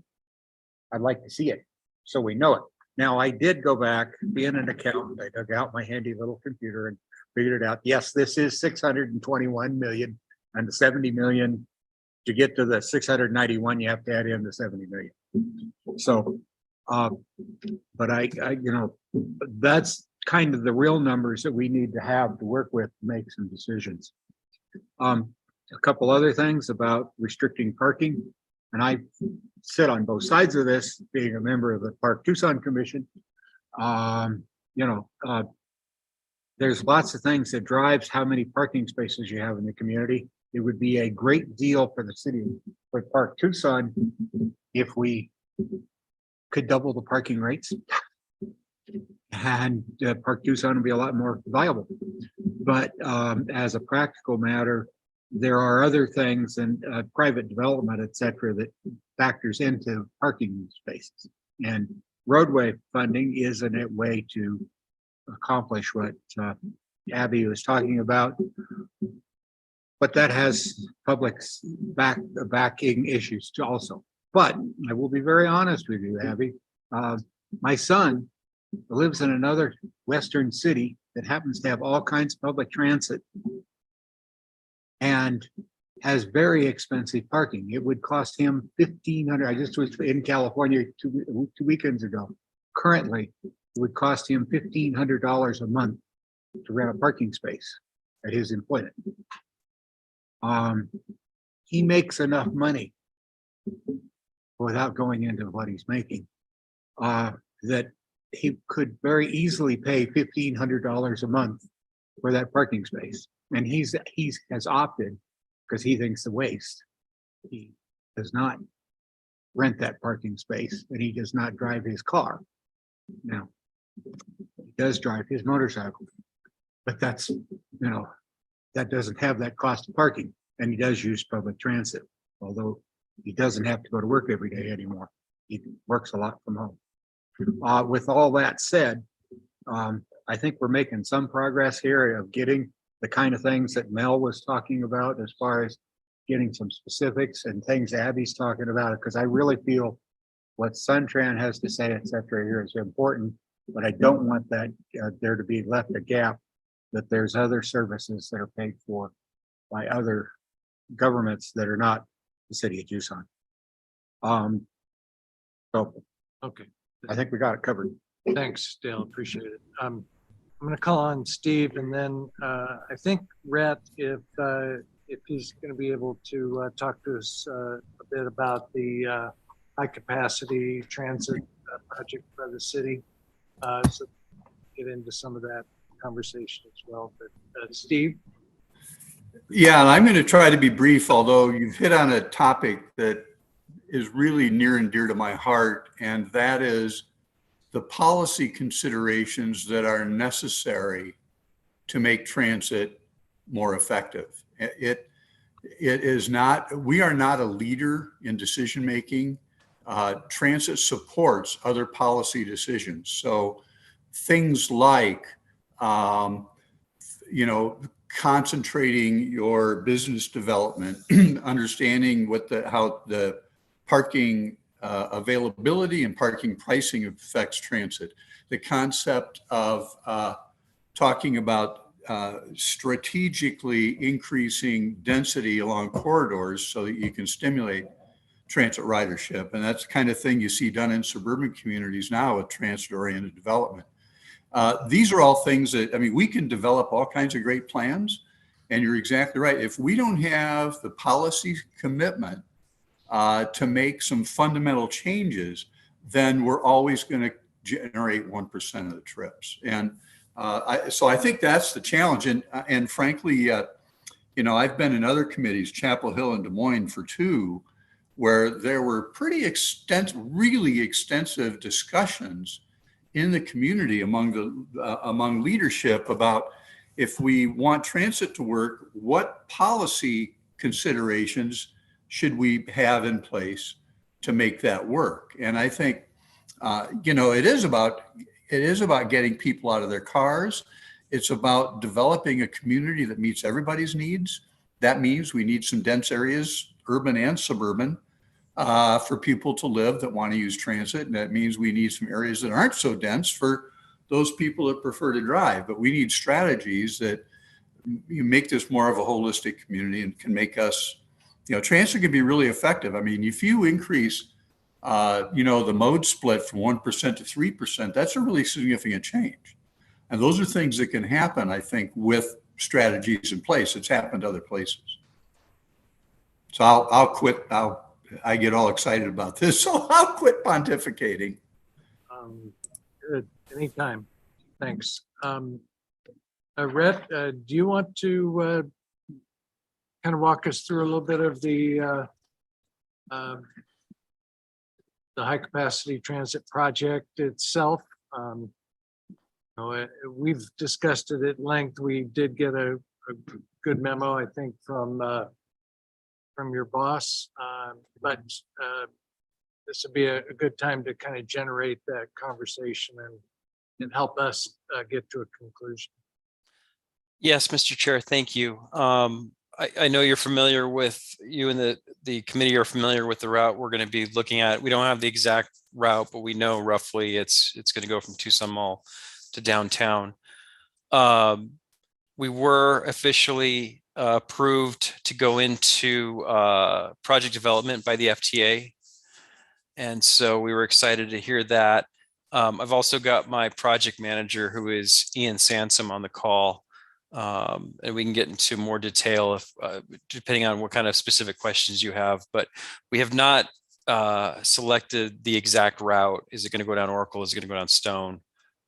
Speaker 12: I'd like to see it so we know it. Now, I did go back, being an accountant, I dug out my handy little computer and figured it out. Yes, this is 621 million, and the 70 million, to get to the 691, you have to add in the 70 million. So, but that's kind of the real numbers that we need to have to work with to make some decisions. A couple other things about restricting parking, and I sit on both sides of this, being a member of the Park Tucson Commission. There's lots of things that drives how many parking spaces you have in the community. it would be a great deal for the city, for Park Tucson, if we could double the parking rates. And Park Tucson would be a lot more viable. But as a practical matter, there are other things and private development, et cetera, that factors into parking spaces. And roadway funding is a way to accomplish what Abby was talking about. But that has public's backing issues too also. But I will be very honest with you, Abby. My son lives in another western city that happens to have all kinds of public transit and has very expensive parking. It would cost him $1,500. I just was in California two weekends ago. Currently, it would cost him $1,500 a month to rent a parking space at his employment. He makes enough money without going into what he's making that he could very easily pay $1,500 a month for that parking space. And he has opted, because he thinks the waste, he does not rent that parking space and he does not drive his car. Now, he does drive his motorcycle, but that's, that doesn't have that cost of parking. And he does use public transit, although he doesn't have to go to work every day anymore. He works a lot from home. With all that said, I think we're making some progress here of getting the kind of things that Mel was talking about as far as getting some specifics and things Abby's talking about, because I really feel what Suntran has to say, et cetera, here is important, but I don't want that there to be left a gap that there's other services that are paid for by other governments that are not the city of Tucson. So
Speaker 2: Okay,
Speaker 12: I think we got it covered.
Speaker 2: thanks, Dale. Appreciate it. I'm going to call on Steve, and then I think Rhett, if he's going to be able to talk to us a bit about the high capacity transit project by the city, so get into some of that conversation as well. But Steve.
Speaker 18: Yeah, and I'm going to try to be brief, although you've hit on a topic that is really near and dear to my heart, and that is the policy considerations that are necessary to make transit more effective. It is not, we are not a leader in decision making. Transit supports other policy decisions. So things like, concentrating your business development, understanding how the parking availability and parking pricing affects transit. The concept of talking about strategically increasing density along corridors so that you can stimulate transit ridership. And that's the kind of thing you see done in suburban communities now with transit-oriented development. These are all things that, we can develop all kinds of great plans, and you're exactly right. If we don't have the policy commitment to make some fundamental changes, then we're always going to generate 1% of the trips. And so I think that's the challenge. And frankly, I've been in other committees, Chapel Hill and Des Moines for 2, where there were really extensive discussions in the community among leadership about, if we want transit to work, what policy considerations should we have in place to make that work? And I think, it is about getting people out of their cars. It's about developing a community that meets everybody's needs. That means we need some dense areas, urban and suburban, for people to live that want to use transit. And that means we need some areas that aren't so dense for those people that prefer to drive. But we need strategies that make this more of a holistic community and can make us, transit can be really effective. If you increase, the mode split from 1% to 3%, that's a really significant change. And those are things that can happen, I think, with strategies in place. It's happened other places. So I'll quit. I get all excited about this, so I'll quit pontificating.
Speaker 2: Good. Anytime. Thanks. Rhett, do you want to kind of walk us through a little bit of the high capacity transit project itself. We've discussed it at length. We did get a good memo, I think, from your boss, but this would be a good time to kind of generate that conversation and help us get to a conclusion.
Speaker 20: Yes, Mr. Chair, thank you. I know you're familiar with, you and the committee are familiar with the route we're going to be looking at. We don't have the exact route, but we know roughly it's going to go from Tucson Mall to downtown. We were officially approved to go into project development by the FTA. And so we were excited to hear that. I've also got my project manager, who is Ian Sansom, on the call. And we can get into more detail if, depending on what kind of specific questions you have, but we have not selected the exact route. Is it going to go down Oracle? Is it going to go down Stone?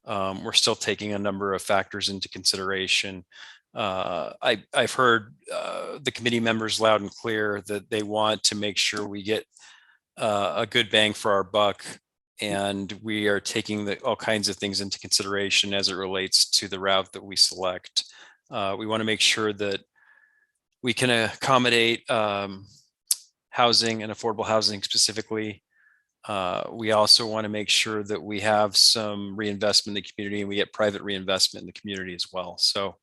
Speaker 20: We're still taking a number of factors into consideration. I've heard the committee members loud and clear that they want to make sure we get a good bang for our buck. And we are taking all kinds of things into consideration as it relates to the route that we select. We want to make sure that we can accommodate housing and affordable housing specifically. We also want to make sure that we have some reinvestment in the community, and we get private reinvestment in the community as well. So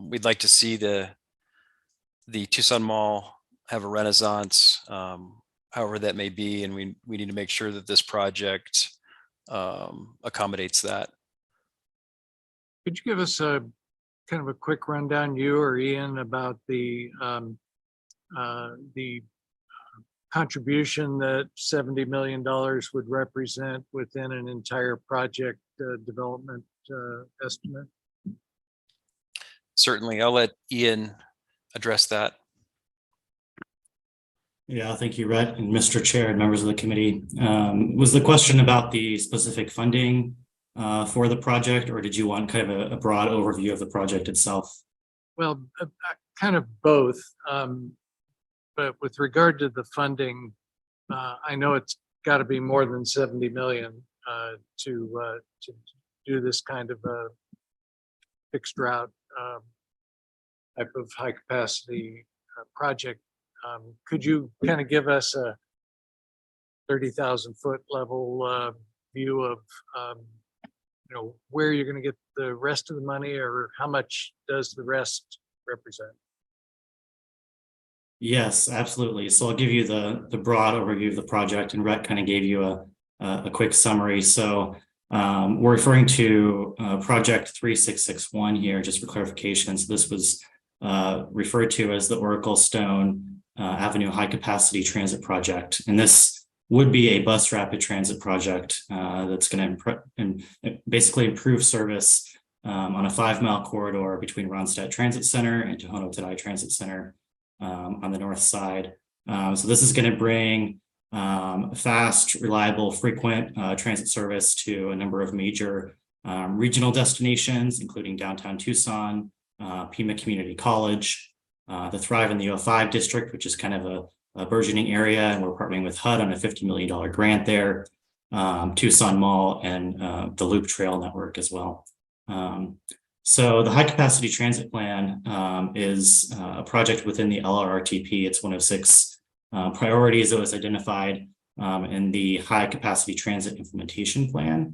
Speaker 20: we'd like to see the Tucson Mall have a renaissance, however that may be, and we need to make sure that this project accommodates that.
Speaker 2: Could you give us a kind of a quick rundown, you or Ian, about the contribution that $70 million would represent within an entire project development estimate?
Speaker 20: Certainly, I'll let Ian address that.
Speaker 6: Yeah, thank you, Rhett and Mr. Chair and members of the committee. Was the question about the specific funding for the project, or did you want kind of a broad overview of the project itself?
Speaker 2: Well, kind of both. But with regard to the funding, I know it's got to be more than 70 million to do this kind of a fixed route type of high capacity project. Could you kind of give us a 30,000 foot level view of where you're going to get the rest of the money, or how much does the rest represent?
Speaker 6: Yes, absolutely. So I'll give you the broad overview of the project, and Rhett kind of gave you a quick summary. So we're referring to project 3661 here, just for clarification. So this was referred to as the Oracle Stone Avenue High Capacity Transit Project. And this would be a bus rapid transit project that's going to basically improve service on a 5-mile corridor between Ronstadt Transit Center and Tohono O'odham Transit Center on the north side. So this is going to bring fast, reliable, frequent transit service to a number of major regional destinations, including downtown Tucson, Pima Community College, the Thrive in the O5 district, which is kind of a burgeoning area, and we're partnering with HUD on a $50 million grant there, Tucson Mall, and the Loop Trail Network as well. So the high capacity transit plan is a project within the LRRTP. It's one of 6 priorities that was identified in the high capacity transit implementation plan.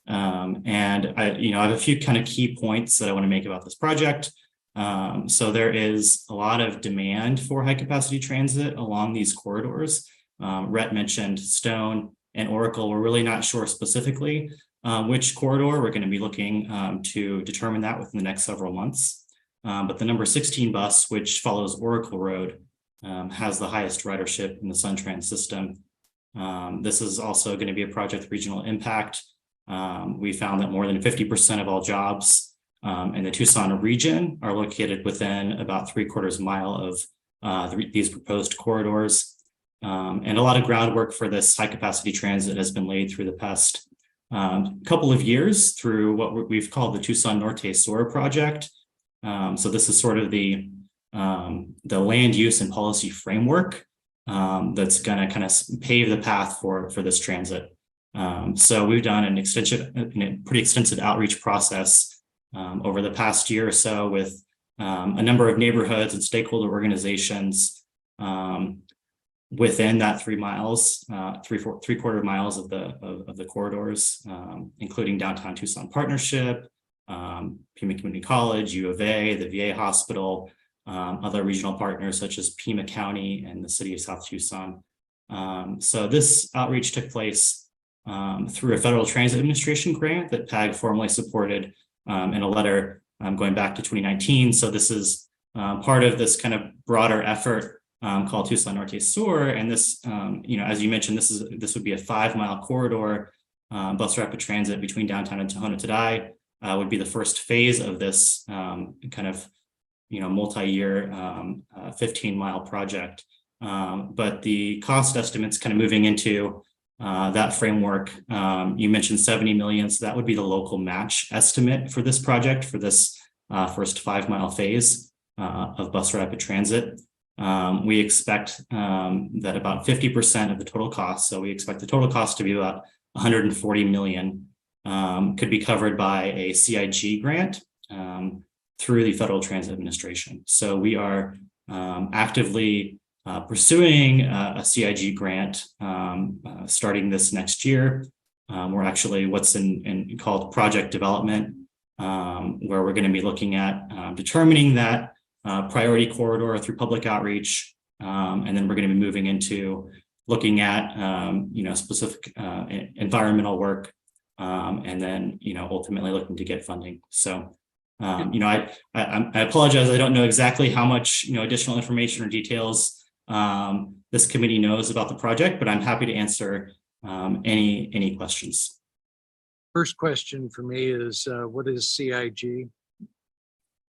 Speaker 6: And I have a few kind of key points that I want to make about this project. So there is a lot of demand for high capacity transit along these corridors. Rhett mentioned Stone and Oracle. We're really not sure specifically which corridor. We're going to be looking to determine that within the next several months. But the number 16 bus, which follows Oracle Road, has the highest ridership in the SunTrans system. This is also going to be a project of regional impact. We found that more than 50% of all jobs in the Tucson region are located within about 3/4 mile of these proposed corridors. And a lot of groundwork for this high capacity transit has been laid through the past couple of years through what we've called the Tucson Norte SOAR project. So this is sort of the the land use and policy framework that's going to kind of pave the path for this transit. So we've done a pretty extensive outreach process over the past year or so with a number of neighborhoods and stakeholder organizations within that 3 miles, three-quarter miles of the corridors, including Downtown Tucson Partnership, Pima Community College, U of A, the VA Hospital, other regional partners such as Pima County and the City of South Tucson. So this outreach took place through a Federal Transit Administration grant that PAG formally supported in a letter going back to 2019. So this is part of this kind of broader effort called Tucson Norte Sur. And this, as you mentioned, this would be a 5-mile corridor bus rapid transit between downtown and Tohono O'odham. Would be the first phase of this kind of multi-year 15-mile project. But the cost estimates kind of moving into that framework, you mentioned 70 million. So that would be the local match estimate for this project, for this first 5-mile phase of bus rapid transit. We expect that about 50% of the total cost, so we expect the total cost to be about 140 million, could be covered by a CIG grant through the Federal Transit Administration. So we are actively pursuing a CIG grant starting this next year. We're actually what's called project development, where we're going to be looking at determining that priority corridor through public outreach, and then we're going to be moving into looking at specific environmental work, and then ultimately looking to get funding. So I apologize, I don't know exactly how much additional information or details this committee knows about the project, but I'm happy to answer any questions.
Speaker 2: First question for me is, what is CIG?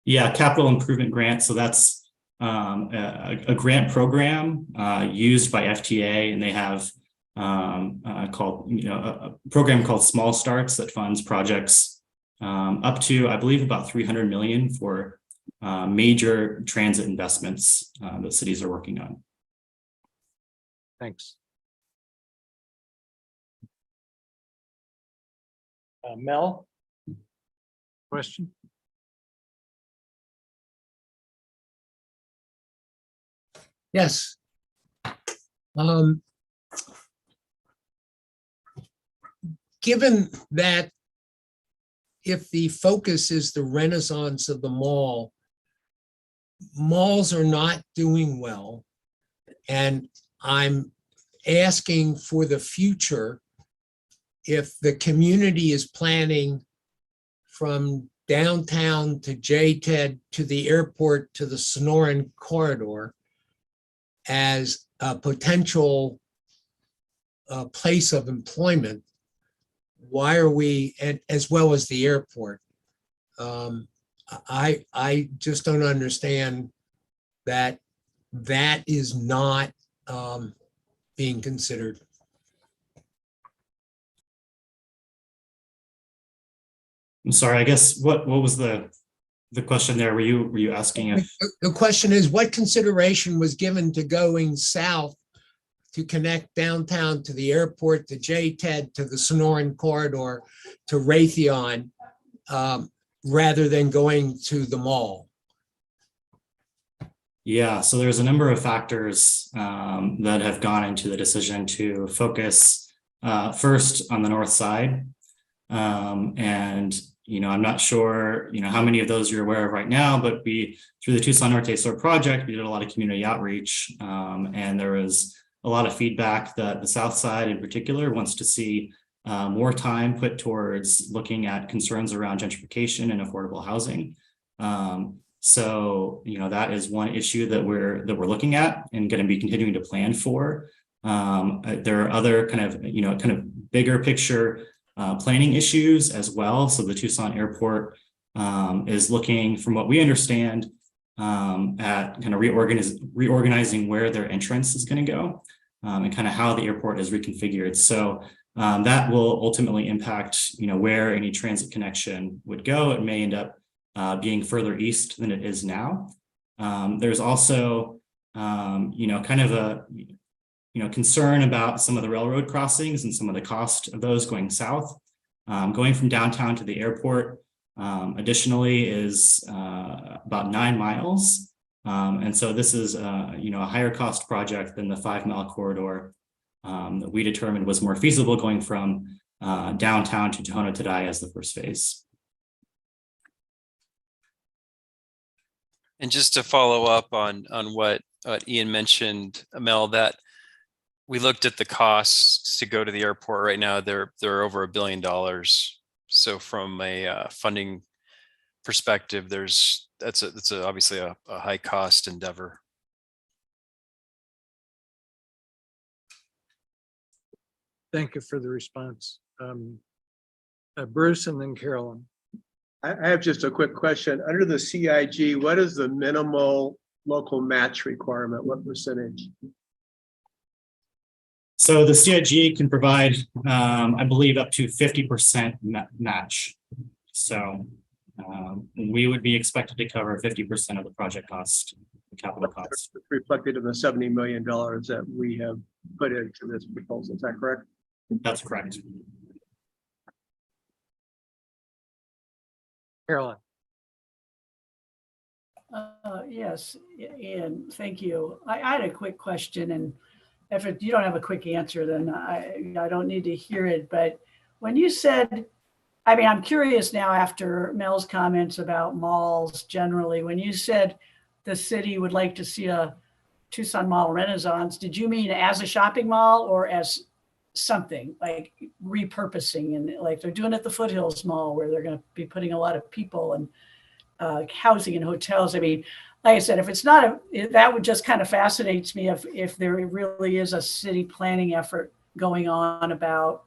Speaker 6: Yeah, Capital Improvement Grant. So that's a grant program used by FTA, and they have a program called Small Starts that funds projects up to, I believe, about 300 million for major transit investments that cities are working on.
Speaker 2: Thanks. Mel? Question?
Speaker 22: Yes. Given that if the focus is the renaissance of the mall, malls are not doing well. And I'm asking for the future, if the community is planning from downtown to JTED to the airport to the Sonoran corridor as a potential place of employment, why are we, as well as the airport? I just don't understand that is not being considered.
Speaker 6: I'm sorry, I guess what was the question there? Were you asking if
Speaker 22: the question is, what consideration was given to going south to connect downtown to the airport, to JTED, to the Sonoran corridor, to Raytheon, rather than going to the mall?
Speaker 6: Yeah, so there's a number of factors that have gone into the decision to focus first on the north side. And I'm not sure, how many of those you're aware of right now, but through the Tucson Norte Sur project, we did a lot of community outreach, and there was a lot of feedback that the south side in particular wants to see more time put towards looking at concerns around gentrification and affordable housing. So, that is one issue that we're looking at and going to be continuing to plan for. There are other kind of bigger picture planning issues as well. So the Tucson Airport is looking, from what we understand, at kind of reorganizing where their entrance is going to go, and kind of how the airport is reconfigured. So that will ultimately impact, where any transit connection would go. It may end up being further east than it is now. There's also, kind of a, concern about some of the railroad crossings and some of the cost of those going south. Going from downtown to the airport, additionally, is about 9 miles. And so this is, a higher cost project than the 5-mile corridor that we determined was more feasible going from downtown to Tohono Ta'ai as the first phase.
Speaker 20: And just to follow up on what Ian mentioned, Mel, that we looked at the costs to go to the airport right now, they're over $1 billion. So from a funding perspective, that's obviously a high cost endeavor.
Speaker 2: Thank you for the response. Bruce and then Carolyn.
Speaker 9: I have just a quick question. Under the CIG, what is the minimal local match requirement? What percentage?
Speaker 6: So the CIG can provide, I believe, up to 50% match. So we would be expected to cover 50% of the project cost, the capital cost.
Speaker 9: It's reflected in the $70 million that we have put into this proposal. Is that correct?
Speaker 6: That's correct.
Speaker 2: Carolyn.
Speaker 7: Yes, Ian, thank you. I had a quick question, and if you don't have a quick answer, then I don't need to hear it. But when you said, I mean, I'm curious now after Mel's comments about malls generally, when you said the city would like to see a Tucson Mall Renaissance, did you mean as a shopping mall or as something like repurposing, and like they're doing at the Foothills Mall where they're going to be putting a lot of people and housing and hotels? I mean, like I said, if it's not that would just kind of fascinates me if there really is a city planning effort going on about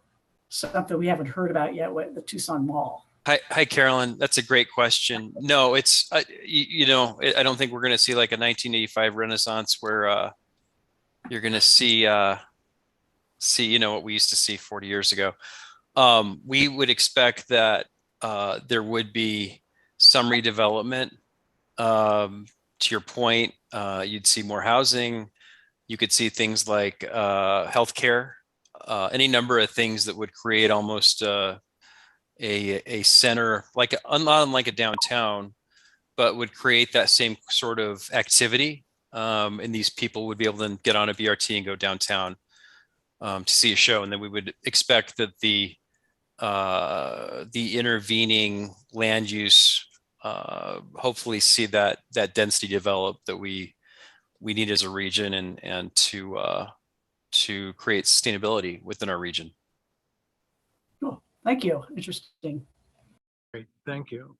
Speaker 7: something we haven't heard about yet with the Tucson Mall.
Speaker 20: Hi, Carolyn. That's a great question. No, it's, I don't think we're going to see like a 1985 Renaissance where you're going to see, what we used to see 40 years ago. We would expect that there would be some redevelopment. To your point, you'd see more housing. You could see things like healthcare, any number of things that would create almost a center, like unlike a downtown, but would create that same sort of activity. And these people would be able to get on a BRT and go downtown to see a show. And then we would expect that the intervening land use hopefully see that density develop that we need as a region and to create sustainability within our region.
Speaker 7: Cool. Thank you. Interesting.
Speaker 2: Great. Thank you.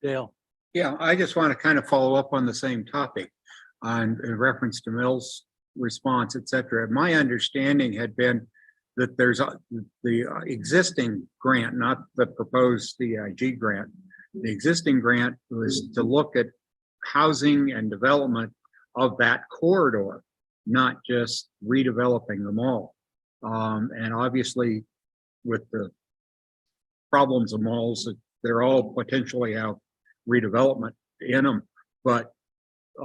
Speaker 2: Dale.
Speaker 12: Yeah, I just want to kind of follow up on the same topic on in reference to Mill's response, et cetera. My understanding had been that there's the existing grant, not the proposed CIG grant. The existing grant was to look at housing and development of that corridor, not just redeveloping the mall. And obviously with the problems of malls, they're all potentially have redevelopment in them. But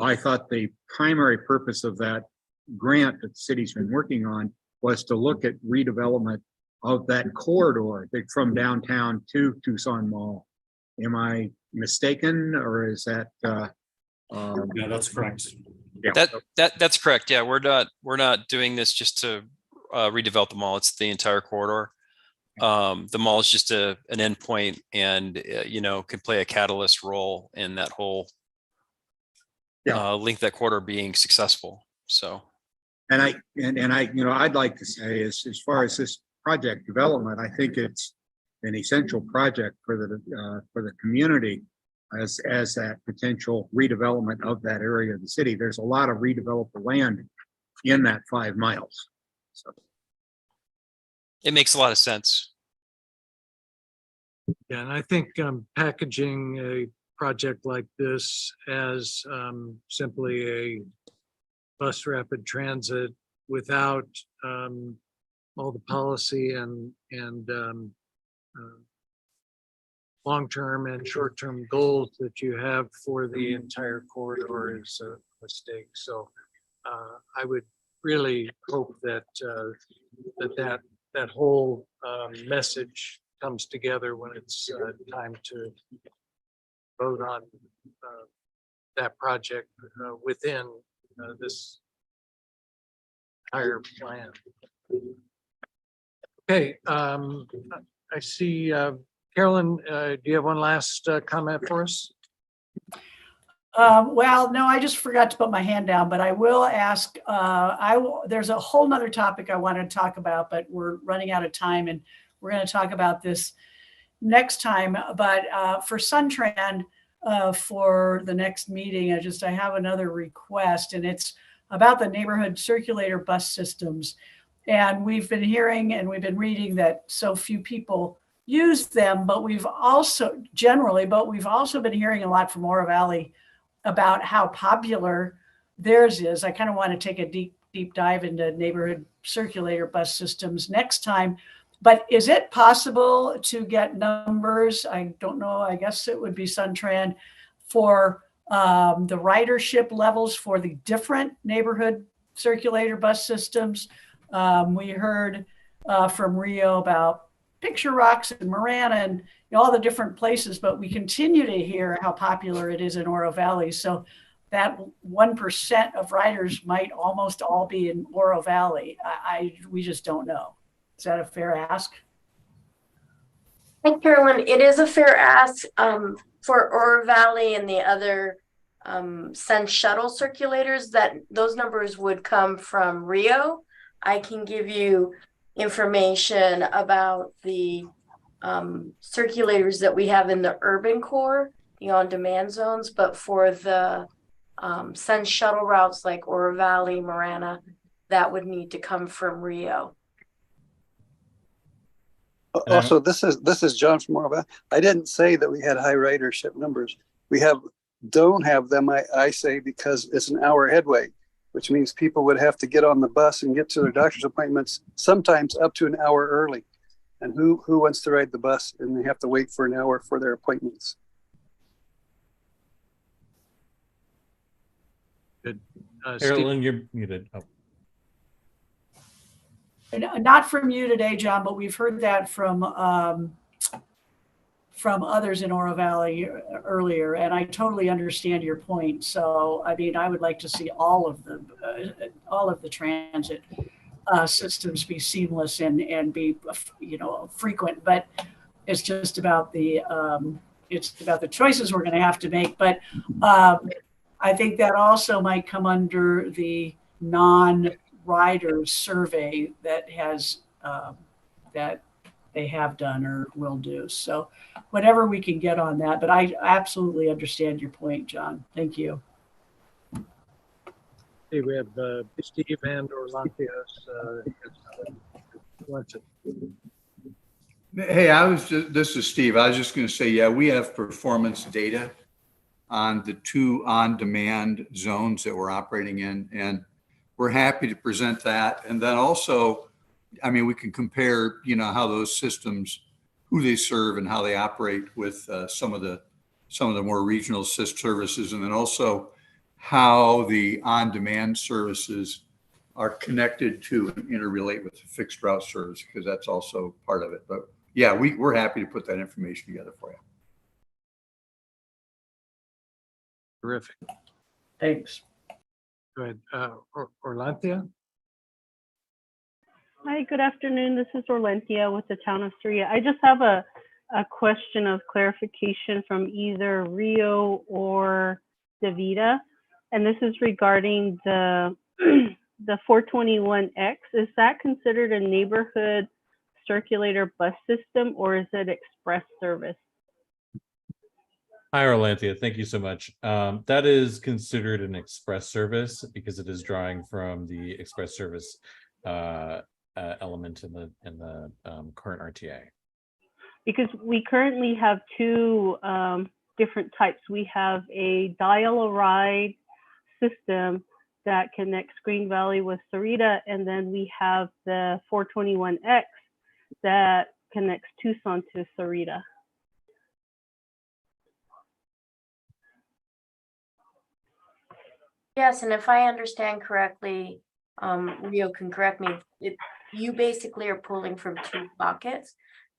Speaker 12: I thought the primary purpose of that grant that the city's been working on was to look at redevelopment of that corridor from downtown to Tucson Mall. Am I mistaken, or is that?
Speaker 6: Yeah, that's correct.
Speaker 12: Yeah.
Speaker 20: That's correct. Yeah, we're not doing this just to redevelop the mall. It's the entire corridor. The mall is just an endpoint, and can play a catalyst role in that whole link that corridor being successful. So,
Speaker 12: And I'd like to say as far as this project development, I think it's an essential project for the community as that potential redevelopment of that area of the city. There's a lot of redeveloped land in that 5 miles. So
Speaker 20: it makes a lot of sense.
Speaker 2: Yeah, and I think packaging a project like this as simply a bus rapid transit without all the policy and long-term and short-term goals that you have for the entire corridor is a mistake. So I would really hope that that whole message comes together when it's time to vote on that project within this entire plan. Okay, I see Carolyn, do you have one last comment for us?
Speaker 7: Well, no, I just forgot to put my hand down, but I will ask, there's a whole nother topic I wanted to talk about, but we're running out of time and we're going to talk about this next time. But for Suntran, for the next meeting, I have another request, and it's about the neighborhood circulator bus systems. And we've been hearing and we've been reading that so few people use them, but we've also been hearing a lot from Oro Valley about how popular theirs is. I kind of want to take a deep dive into neighborhood circulator bus systems next time. But is it possible to get numbers? I don't know. I guess it would be Suntran for the ridership levels for the different neighborhood circulator bus systems. We heard from Rio about Picture Rocks and Marana and all the different places, but we continue to hear how popular it is in Oro Valley. So that 1% of riders might almost all be in Oro Valley. We just don't know. Is that a fair ask?
Speaker 19: Hi, Carolyn. It is a fair ask for Oro Valley and the other Sun Shuttle circulators. That those numbers would come from Rio. I can give you information about the circulators that we have in the urban core, the on-demand zones, but for the Sun Shuttle routes like Oro Valley, Marana, that would need to come from Rio.
Speaker 21: Also, this is John from Oro Valley. I didn't say that we had high ridership numbers. We don't have them, I say, because it's an hour headway, which means people would have to get on the bus and get to their doctor's appointments sometimes up to an hour early. And who wants to ride the bus and they have to wait for an hour for their appointments?
Speaker 2: Good.
Speaker 15: Carolyn, you're muted. Oh.
Speaker 7: Not from you today, John, but we've heard that from others in Oro Valley earlier, and I totally understand your point. So, I mean, I would like to see all of the transit systems be seamless and be, frequent. But it's just about the choices we're going to have to make. But I think that also might come under the non-riders survey that has that they have done or will do. So whatever we can get on that, but I absolutely understand your point, John. Thank you.
Speaker 2: Hey, we have Steve and Orlantius.
Speaker 18: Hey, this is Steve. I was just going to say, yeah, we have performance data on the 2 on-demand zones that we're operating in, and we're happy to present that. And then also, I mean, we can compare, how those systems, who they serve and how they operate with some of the more regional services, and then also how the on-demand services are connected to and interrelate with the fixed route service, because that's also part of it. But yeah, we're happy to put that information together for you.
Speaker 2: Terrific.
Speaker 7: Thanks.
Speaker 2: Go ahead, Orlantia.
Speaker 8: Hi, good afternoon. This is Orlantia with the town of Surya. I just have a question of clarification from either Rio or Davida, and this is regarding the 421X. Is that considered a neighborhood circulator bus system, or is it express service?
Speaker 15: Hi, Orlantia. Thank you so much. That is considered an express service because it is drawing from the express service element in the current RTA.
Speaker 8: Because we currently have two different types. We have a dial-a-ride system that connects Green Valley with Sarita, and then we have the 421X that connects Tucson to Sarita.
Speaker 19: Yes, and if I understand correctly, Rio can correct me, you basically are pulling from two pockets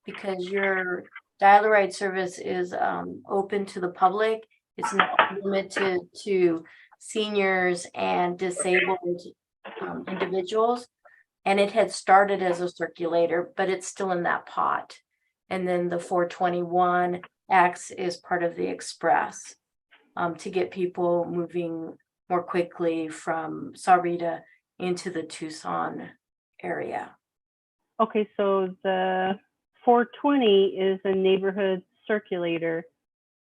Speaker 19: because your dial-a-ride service is open to the public. It's not limited to seniors and disabled individuals. And it had started as a circulator, but it's still in that pot. And then the 421X is part of the express to get people moving more quickly from Sahuarita into the Tucson area.
Speaker 8: Okay, so the 420 is a neighborhood circulator.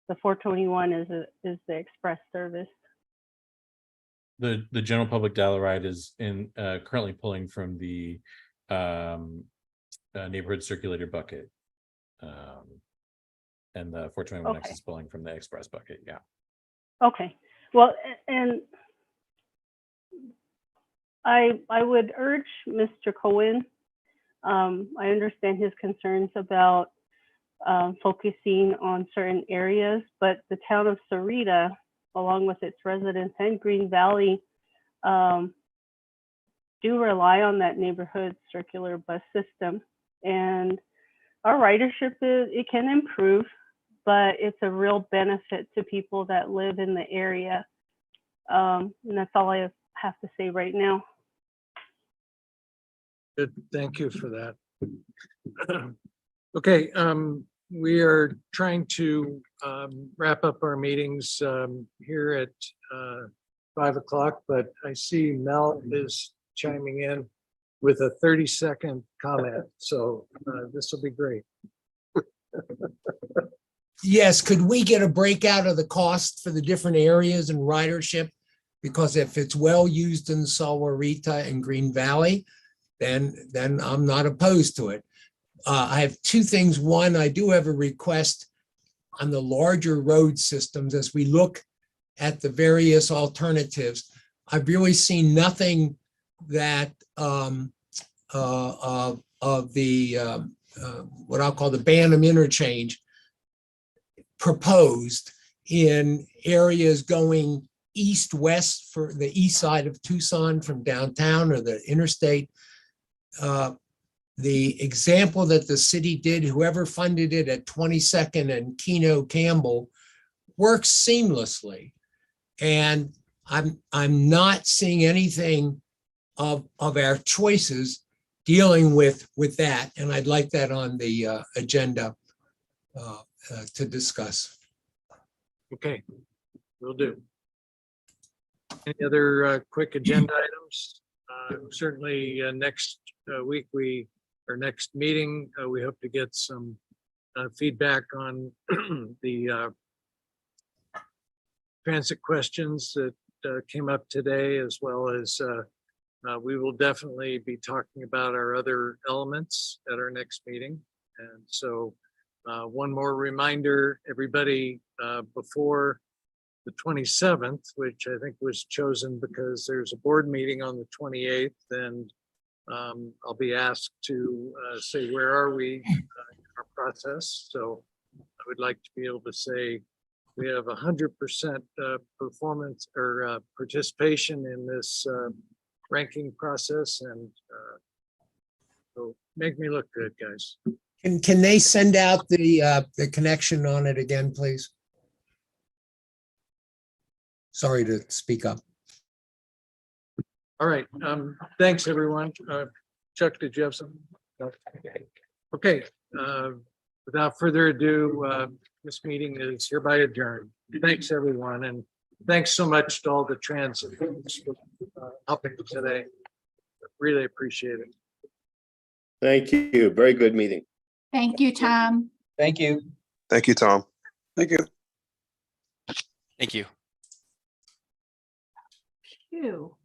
Speaker 8: The 421 is the express service.
Speaker 15: The general public dial-a-ride is currently pulling from the neighborhood circulator bucket. And the 421X
Speaker 8: Okay.
Speaker 15: is pulling from the express bucket. Yeah.
Speaker 8: Okay, well, and I would urge Mr. Cohen, I understand his concerns about focusing on certain areas, but the town of Sahuarita, along with its residents and Green Valley, do rely on that neighborhood circular bus system. And our ridership, it can improve, but it's a real benefit to people that live in the area. And that's all I have to say right now.
Speaker 2: Good, thank you for that. Okay, we are trying to wrap up our meetings here at 5 o'clock, but I see Mel is chiming in with a 30-second comment, so this will be great.
Speaker 22: Yes, could we get a breakout of the cost for the different areas and ridership? Because if it's well used in Sahuarita and Green Valley, then I'm not opposed to it. I have two things. One, I do have a request on the larger road systems as we look at the various alternatives. I've really seen nothing that of the what I'll call the Bantam interchange proposed in areas going east-west for the east side of Tucson from downtown or the interstate. The example that the city did, whoever funded it at 22nd and Keno Campbell, works seamlessly. And I'm not seeing anything of our choices dealing with that. And I'd like that on the agenda to discuss.
Speaker 2: Okay, will do. Any other quick agenda items? Certainly next week our next meeting, we hope to get some feedback on the transit questions that came up today, as well as we will definitely be talking about our other elements at our next meeting. And so one more reminder, everybody, before the 27th, which I think was chosen because there's a board meeting on the 28th, and I'll be asked to say, where are we in our process? So I would like to be able to say we have 100% performance or participation in this ranking process, and so make me look good, guys.
Speaker 22: And can they send out the connection on it again, please? Sorry to speak up.
Speaker 2: All right, thanks, everyone. Chuck, did you have something? No? Okay, without further ado, this meeting is hereby adjourned. Thanks, everyone, and thanks so much to all the transit folks for helping today. Really appreciate it.
Speaker 3: Thank you. Very good meeting.
Speaker 10: Thank you, Tom.
Speaker 14: Thank you.
Speaker 5: Thank you, Tom.
Speaker 18: Thank you.
Speaker 20: Thank you.
Speaker 7: Phew.